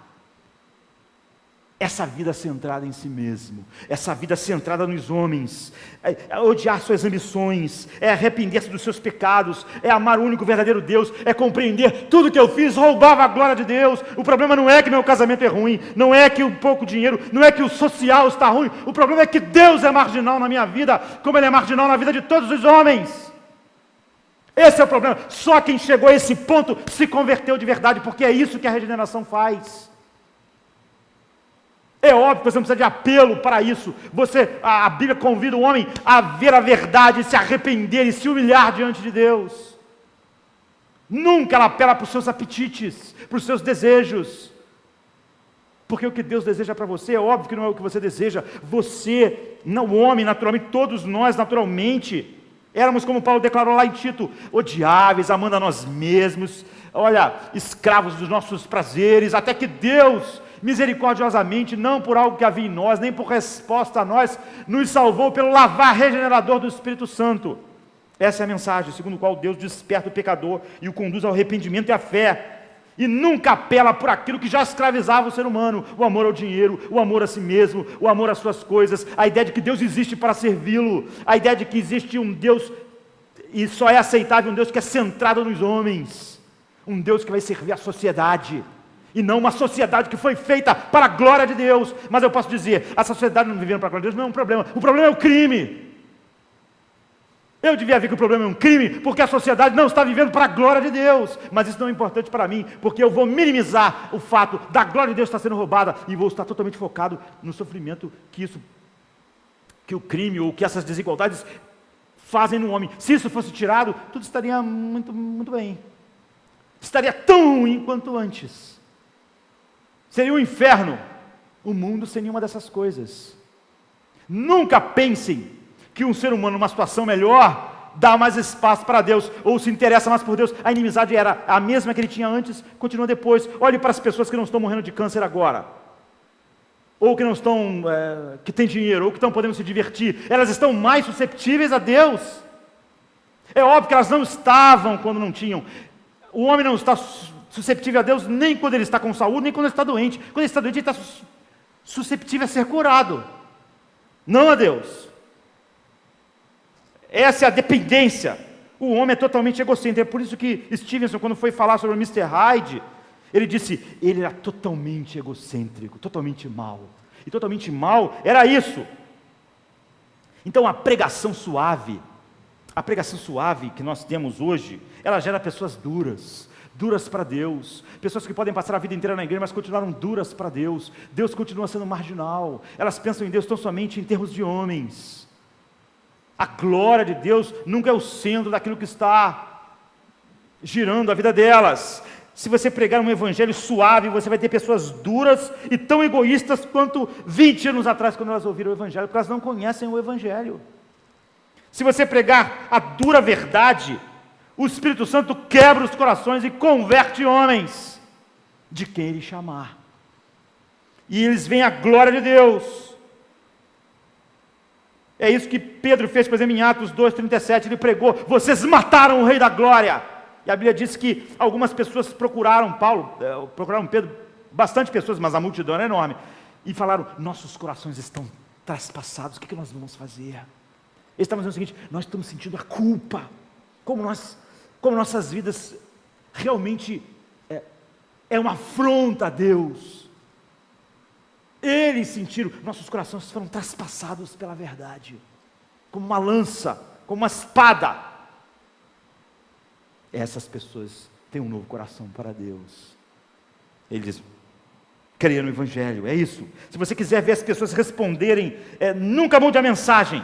essa vida centrada em si mesmo, essa vida centrada nos homens, é odiar suas ambições, é arrepender-se dos seus pecados, é amar o único verdadeiro Deus, é compreender tudo que eu fiz roubava a glória de Deus. O problema não é que meu casamento é ruim, não é que o pouco dinheiro, não é que o social está ruim, o problema é que Deus é marginal na minha vida, como Ele é marginal na vida de todos os homens. Esse é o problema. Só quem chegou a esse ponto se converteu de verdade, porque é isso que a regeneração faz. É óbvio que você não precisa de apelo para isso. A Bíblia convida o homem a ver a verdade, se arrepender e se humilhar diante de Deus. Nunca ela apela para os seus apetites, para os seus desejos. Porque o que Deus deseja para você é óbvio que não é o que você deseja. Você, não o homem, naturalmente, todos nós, naturalmente, éramos, como Paulo declarou lá em Tito, odiáveis, amando a nós mesmos, escravos dos nossos prazeres, até que Deus, misericordiosamente, não por algo que havia em nós, nem por resposta a nós, nos salvou pelo lavar regenerador do Espírito Santo. Essa é a mensagem, segundo a qual Deus desperta o pecador e o conduz ao arrependimento e à fé, e nunca apela por aquilo que já escravizava o ser humano: o amor ao dinheiro, o amor a si mesmo, o amor às suas coisas, a ideia de que Deus existe para servi-lo, a ideia de que existe um Deus, e só é aceitável um Deus que é centrado nos homens, um Deus que vai servir a sociedade. e não uma sociedade que foi feita para a glória de Deus. Mas eu posso dizer, a sociedade não vivendo para a glória de Deus não é um problema, o problema é o crime. Eu devia ver que o problema é um crime, porque a sociedade não está vivendo para a glória de Deus. Mas isso não é importante para mim, porque eu vou minimizar o fato da glória de Deus estar sendo roubada e vou estar totalmente focado no sofrimento que o crime ou que essas desigualdades fazem no homem. Se isso fosse tirado, tudo estaria muito, muito bem. Estaria tão ruim quanto antes. Seria um inferno o mundo sem nenhuma dessas coisas. Nunca pensem que um ser humano numa situação melhor dá mais espaço para Deus, ou se interessa mais por Deus. A inimizade era a mesma que ele tinha antes, continua depois. Olhe para as pessoas que não estão morrendo de câncer agora, ou que não estão, que têm dinheiro, ou que estão podendo se divertir. Elas estão mais susceptíveis a Deus. É óbvio que elas não estavam quando não tinham. O homem não está susceptível a Deus nem quando ele está com saúde, nem quando ele está doente. Quando ele está doente, ele está susceptível a ser curado, não a Deus. Essa é a dependência. O homem é totalmente egocêntrico. É por isso que Stevenson, quando foi falar sobre o Mr. Hyde, ele disse, ele era totalmente egocêntrico, totalmente mau. E totalmente mau era isso. Então a pregação suave que nós temos hoje, ela gera pessoas duras para Deus, pessoas que podem passar a vida inteira na igreja, mas continuaram duras para Deus. Deus continua sendo marginal. Elas pensam em Deus tão somente em termos de homens. A glória de Deus nunca é o centro daquilo que está girando a vida delas. Se você pregar um evangelho suave, você vai ter pessoas duras e tão egoístas quanto 20 anos atrás, quando elas ouviram o evangelho, porque elas não conhecem o evangelho. Se você pregar a dura verdade, o Espírito Santo quebra os corações e converte homens de quem ele chamar. E eles veem a glória de Deus. É isso que Pedro fez, por exemplo, em Atos 2,37, ele pregou, vocês mataram o Rei da Glória. E a Bíblia diz que algumas pessoas procuraram Pedro, bastante pessoas, mas a multidão era enorme, e falaram, nossos corações estão traspassados, o que nós vamos fazer? Eles estavam dizendo o seguinte, nós estamos sentindo a culpa, como nossas vidas realmente é uma afronta a Deus. Eles sentiram, nossos corações foram traspassados pela verdade, como uma lança, como uma espada. Essas pessoas têm um novo coração para Deus. Eles creram no Evangelho, é isso. Se você quiser ver as pessoas responderem, nunca mude a mensagem,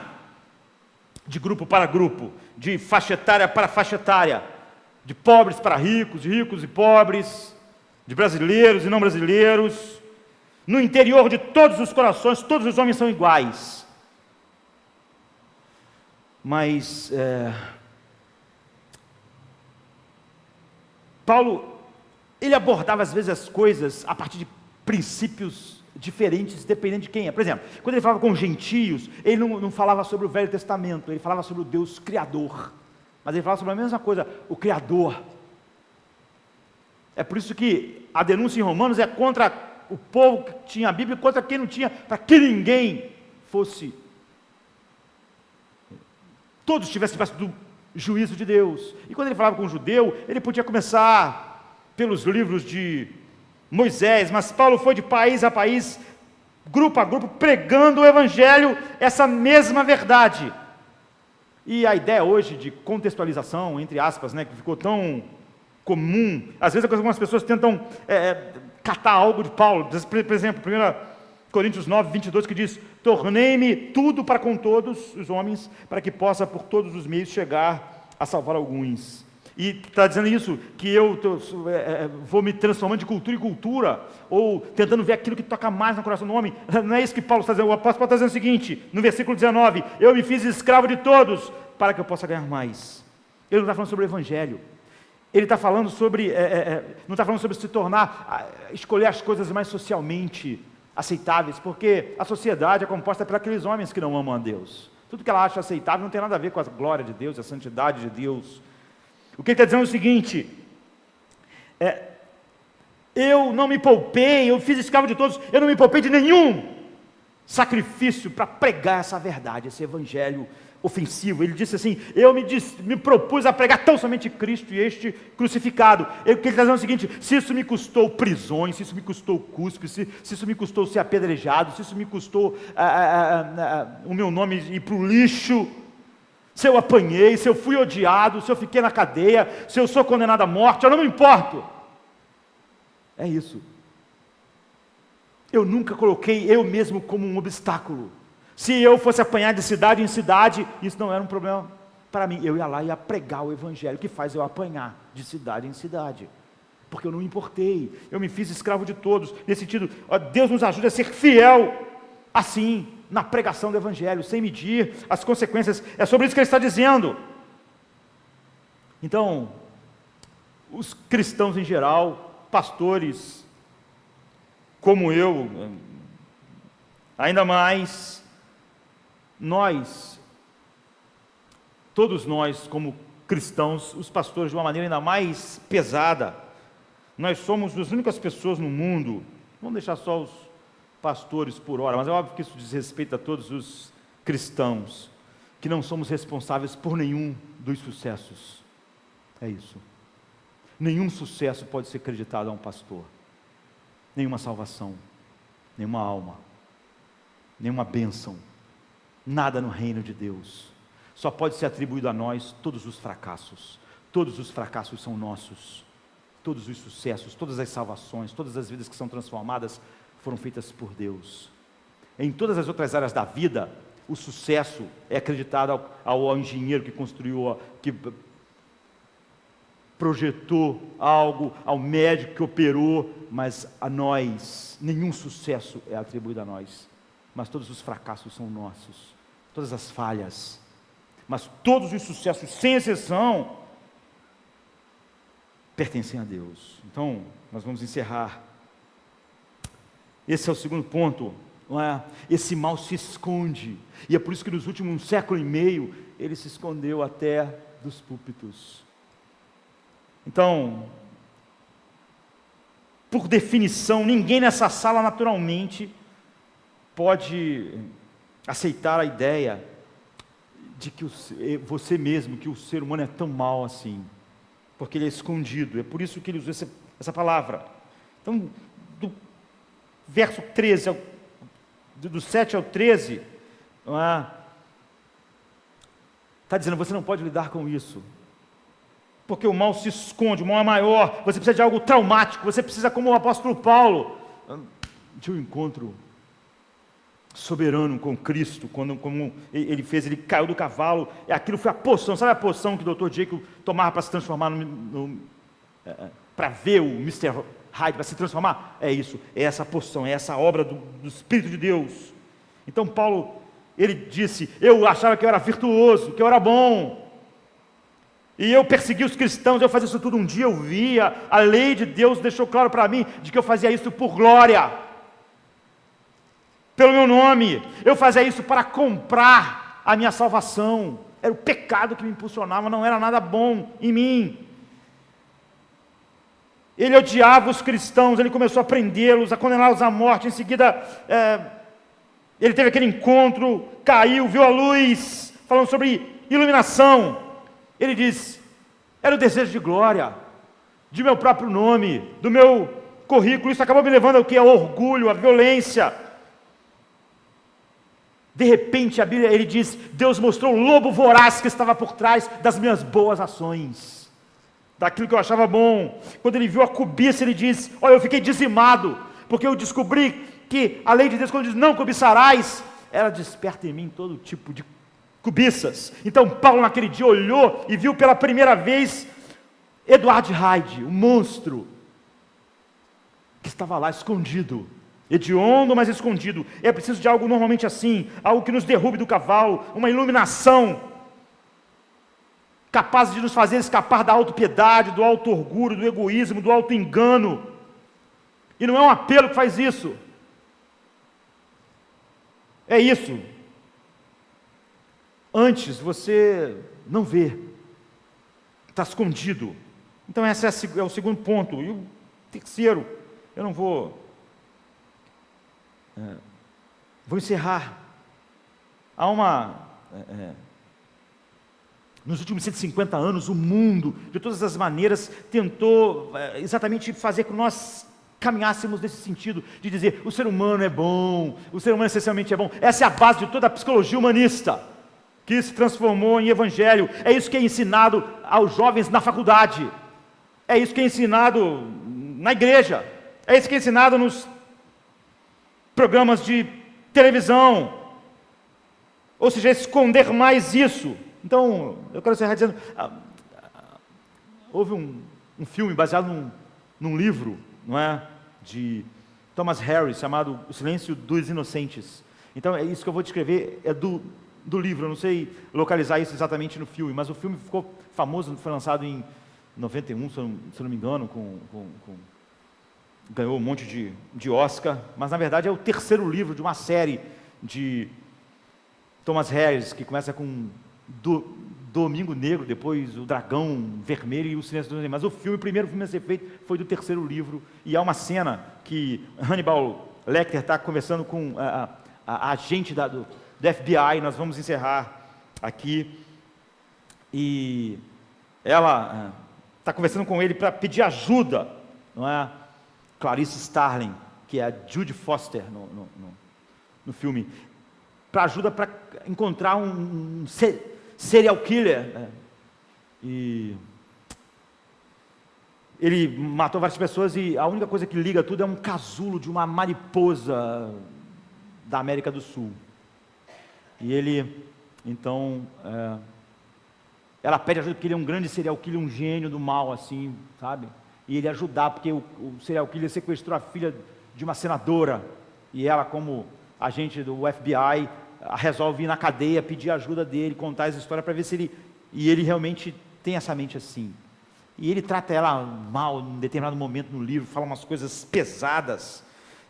de grupo para grupo, de faixa etária para faixa etária, de pobres para ricos, de ricos e pobres, de brasileiros e não brasileiros. No interior de todos os corações, todos os homens são iguais. Mas Paulo, ele abordava às vezes as coisas a partir de princípios diferentes, dependendo de quem é. Por exemplo, quando ele falava com gentios, ele não falava sobre o Velho Testamento, ele falava sobre o Deus Criador. Mas ele falava sobre a mesma coisa, o Criador. É por isso que a denúncia em Romanos é contra o povo que tinha a Bíblia, contra quem não tinha, para que ninguém todos estivessem debaixo do juízo de Deus. E quando ele falava com o judeu, ele podia começar pelos livros de Moisés, mas Paulo foi de país a país, grupo a grupo, pregando o Evangelho, essa mesma verdade. E a ideia hoje de contextualização, entre aspas, que ficou tão comum, às vezes algumas pessoas tentam catar algo de Paulo, por exemplo, 1 Coríntios 9, 22, que diz, tornei-me tudo para com todos os homens, para que possa por todos os meios chegar a salvar alguns. E está dizendo isso, que eu vou me transformando de cultura em cultura, ou tentando ver aquilo que toca mais no coração do homem. Não é isso que Paulo está dizendo. O apóstolo está dizendo o seguinte, no versículo 19, eu me fiz escravo de todos, para que eu possa ganhar mais. Ele não está falando sobre o Evangelho. Ele está falando sobre, não está falando sobre se tornar, escolher as coisas mais socialmente aceitáveis, porque a sociedade é composta por aqueles homens que não amam a Deus. Tudo que ela acha aceitável não tem nada a ver com a glória de Deus, a santidade de Deus. O que ele está dizendo é o seguinte, eu não me poupei, eu fiz escravo de todos, eu não me poupei de nenhum. sacrifício para pregar essa verdade, esse evangelho ofensivo. Ele disse assim: eu me propus a pregar tão somente Cristo e este crucificado. Ele está dizendo o seguinte: se isso me custou prisões, se isso me custou cuspe, se isso me custou ser apedrejado, se isso me custou o meu nome ir para o lixo, se eu apanhei, se eu fui odiado, se eu fiquei na cadeia, se eu sou condenado à morte, eu não me importo. É isso. Eu nunca coloquei eu mesmo como um obstáculo. Se eu fosse apanhar de cidade em cidade, isso não era um problema para mim. Eu ia lá e ia pregar o evangelho, que faz eu apanhar de cidade em cidade. Porque eu não me importei, eu me fiz escravo de todos. Nesse sentido, Deus nos ajuda a ser fiel, assim, na pregação do evangelho, sem medir as consequências. É sobre isso que ele está dizendo. Então, os cristãos em geral, pastores, como eu, ainda mais nós, todos nós como cristãos, os pastores de uma maneira ainda mais pesada, nós somos as únicas pessoas no mundo, vamos deixar só os pastores por hora, mas é óbvio que isso diz respeito a todos os cristãos, que não somos responsáveis por nenhum dos sucessos. É isso. Nenhum sucesso pode ser acreditado a um pastor, nenhuma salvação, nenhuma alma, nenhuma bênção, nada no reino de Deus. Só pode ser atribuído a nós todos os fracassos. Todos os fracassos são nossos. Todos os sucessos, todas as salvações, todas as vidas que são transformadas foram feitas por Deus. Em todas as outras áreas da vida, o sucesso é acreditado ao engenheiro que construiu, que projetou algo, ao médico que operou, mas a nós, nenhum sucesso é atribuído a nós. Mas todos os fracassos são nossos, todas as falhas, mas todos os sucessos, sem exceção, pertencem a Deus. Então, nós vamos encerrar. Esse é o segundo ponto, não é? Esse mal se esconde, e é por isso que nos últimos 1,5 século ele se escondeu até dos púlpitos. Então, por definição, ninguém nessa sala naturalmente pode aceitar a ideia de que você mesmo, que o ser humano é tão mau assim, porque ele é escondido. É por isso que ele usou essa palavra. Então, do verso 13, do 7 ao 13, está dizendo: você não pode lidar com isso, porque o mal se esconde, o mal é maior, você precisa de algo traumático, você precisa, como o apóstolo Paulo, de um encontro soberano com Cristo, como ele fez, ele caiu do cavalo, aquilo foi a poção, sabe a poção que o Dr. Jekyll tomava para se transformar para ver o Mr. Hyde, para se transformar? É isso, é essa poção, é essa obra do Espírito de Deus. Então Paulo, ele disse: eu achava que eu era virtuoso, que eu era bom, e eu persegui os cristãos, eu fazia isso tudo. Um dia eu via, a lei de Deus deixou claro para mim, de que eu fazia isso por glória, pelo meu nome, eu fazia isso para comprar a minha salvação. Era o pecado que me impulsionava, não era nada bom em mim. Ele odiava os cristãos, ele começou a prendê-los, a condená-los à morte. Em seguida, ele teve aquele encontro, caiu, viu a luz, falando sobre iluminação. Ele diz: era o desejo de glória, de meu próprio nome, do meu currículo. Isso acabou me levando ao que? Ao orgulho, à violência. De repente, a Bíblia, ele diz: Deus mostrou o lobo voraz que estava por trás das minhas boas ações, daquilo que eu achava bom. Quando ele viu a cobiça, ele diz: olha, eu fiquei dizimado, porque eu descobri que a lei de Deus, quando diz não cobiçarás, ela desperta em mim todo tipo de cobiças. Então Paulo naquele dia olhou e viu pela primeira vez Edward Hyde, o monstro que estava lá escondido, hediondo, mas escondido. É preciso de algo normalmente assim, algo que nos derrube do cavalo, uma iluminação capaz de nos fazer escapar da autopiedade, do auto-orgulho, do egoísmo, do auto-engano. E não é um apelo que faz isso, é isso. Antes você não vê, está escondido. Então esse é o segundo ponto. E o terceiro, eu não vou Vou encerrar. Nos últimos 150 anos, o mundo, de todas as maneiras, tentou exatamente fazer com que nós caminhássemos nesse sentido, de dizer, o ser humano é bom, o ser humano essencialmente é bom. Essa é a base de toda a psicologia humanista, que se transformou em evangelho. É isso que é ensinado aos jovens na faculdade, é isso que é ensinado na igreja, é isso que é ensinado nos programas de televisão, ou seja, esconder mais isso. Então, eu quero encerrar dizendo, houve um filme baseado num livro, não é, de Thomas Harris, chamado O Silêncio dos Inocentes. Então, é isso que eu vou descrever, é do livro, eu não sei localizar isso exatamente no filme, mas o filme ficou famoso, foi lançado em 91, se eu não me engano, ganhou um monte de Oscar, mas na verdade é o terceiro livro de uma série de Thomas Harris, que começa com Domingo Negro, depois o Dragão Vermelho e o Silêncio dos Inocentes. Mas o primeiro filme a ser feito foi do terceiro livro, e há uma cena que Hannibal Lecter está conversando com a agente do FBI, nós vamos encerrar aqui, e ela está conversando com ele para pedir ajuda, não é? Clarice Starling, que é a Judy Foster no filme, para ajuda para encontrar um serial killer, e ele matou várias pessoas, e a única coisa que liga tudo é um casulo de uma mariposa da América do Sul. E ele, então, ela pede ajuda porque ele é um grande serial killer, um gênio do mal, assim, sabe? E ele ajudar, porque o serial killer sequestrou a filha de uma senadora, e ela, como agente do FBI, resolve ir na cadeia, pedir ajuda dele, contar essa história para ver se ele realmente tem essa mente assim. E ele trata ela mal em determinado momento no livro, fala umas coisas pesadas,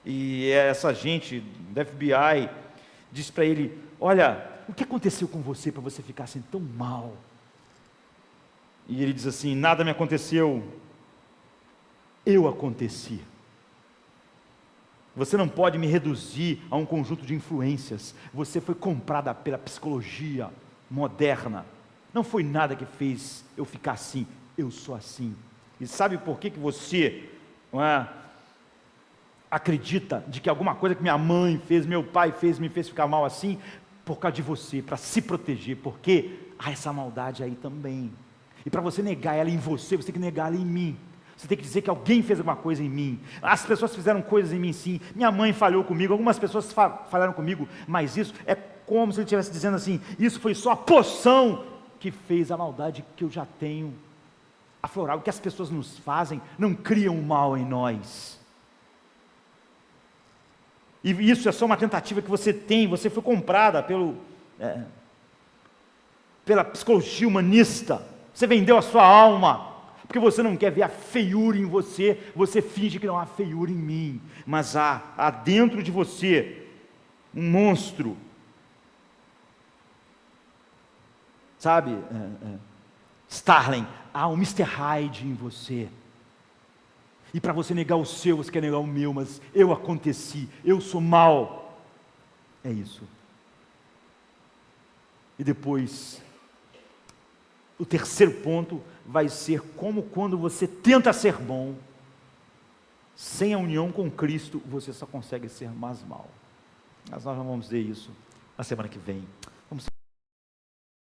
e essa gente do FBI diz para ele, olha, o que aconteceu com você para você ficar assim tão mal? E ele diz assim, nada me aconteceu, eu aconteci. Você não pode me reduzir a um conjunto de influências. Você foi comprada pela psicologia moderna. Não foi nada que fez eu ficar assim. Eu sou assim. E sabe por que você acredita de que alguma coisa que minha mãe fez, meu pai fez, me fez ficar mal assim? Por causa de você, para se proteger. Porque há essa maldade aí também. E para você negar ela em você, você tem que negar ela em mim. Você tem que dizer que alguém fez alguma coisa em mim. As pessoas fizeram coisas em mim sim. Minha mãe falhou comigo, algumas pessoas falharam comigo, mas isso é como se ele estivesse dizendo assim, isso foi só a poção que fez a maldade que eu já tenho aflorar. O que as pessoas nos fazem não criam o mal em nós. E isso é só uma tentativa que você tem, você foi comprada pela psicologia humanista. Você vendeu a sua alma. Porque você não quer ver a feiura em você, você finge que não há feiura em mim, mas há dentro de você um monstro, sabe, Starling, há um Mr. Hyde em você, e para você negar o seu, você quer negar o meu, mas eu aconteci, eu sou mal, é isso. E depois, o terceiro ponto vai ser como quando você tenta ser bom, sem a união com Cristo, você só consegue ser mais mal. Mas nós vamos ver isso na semana que vem.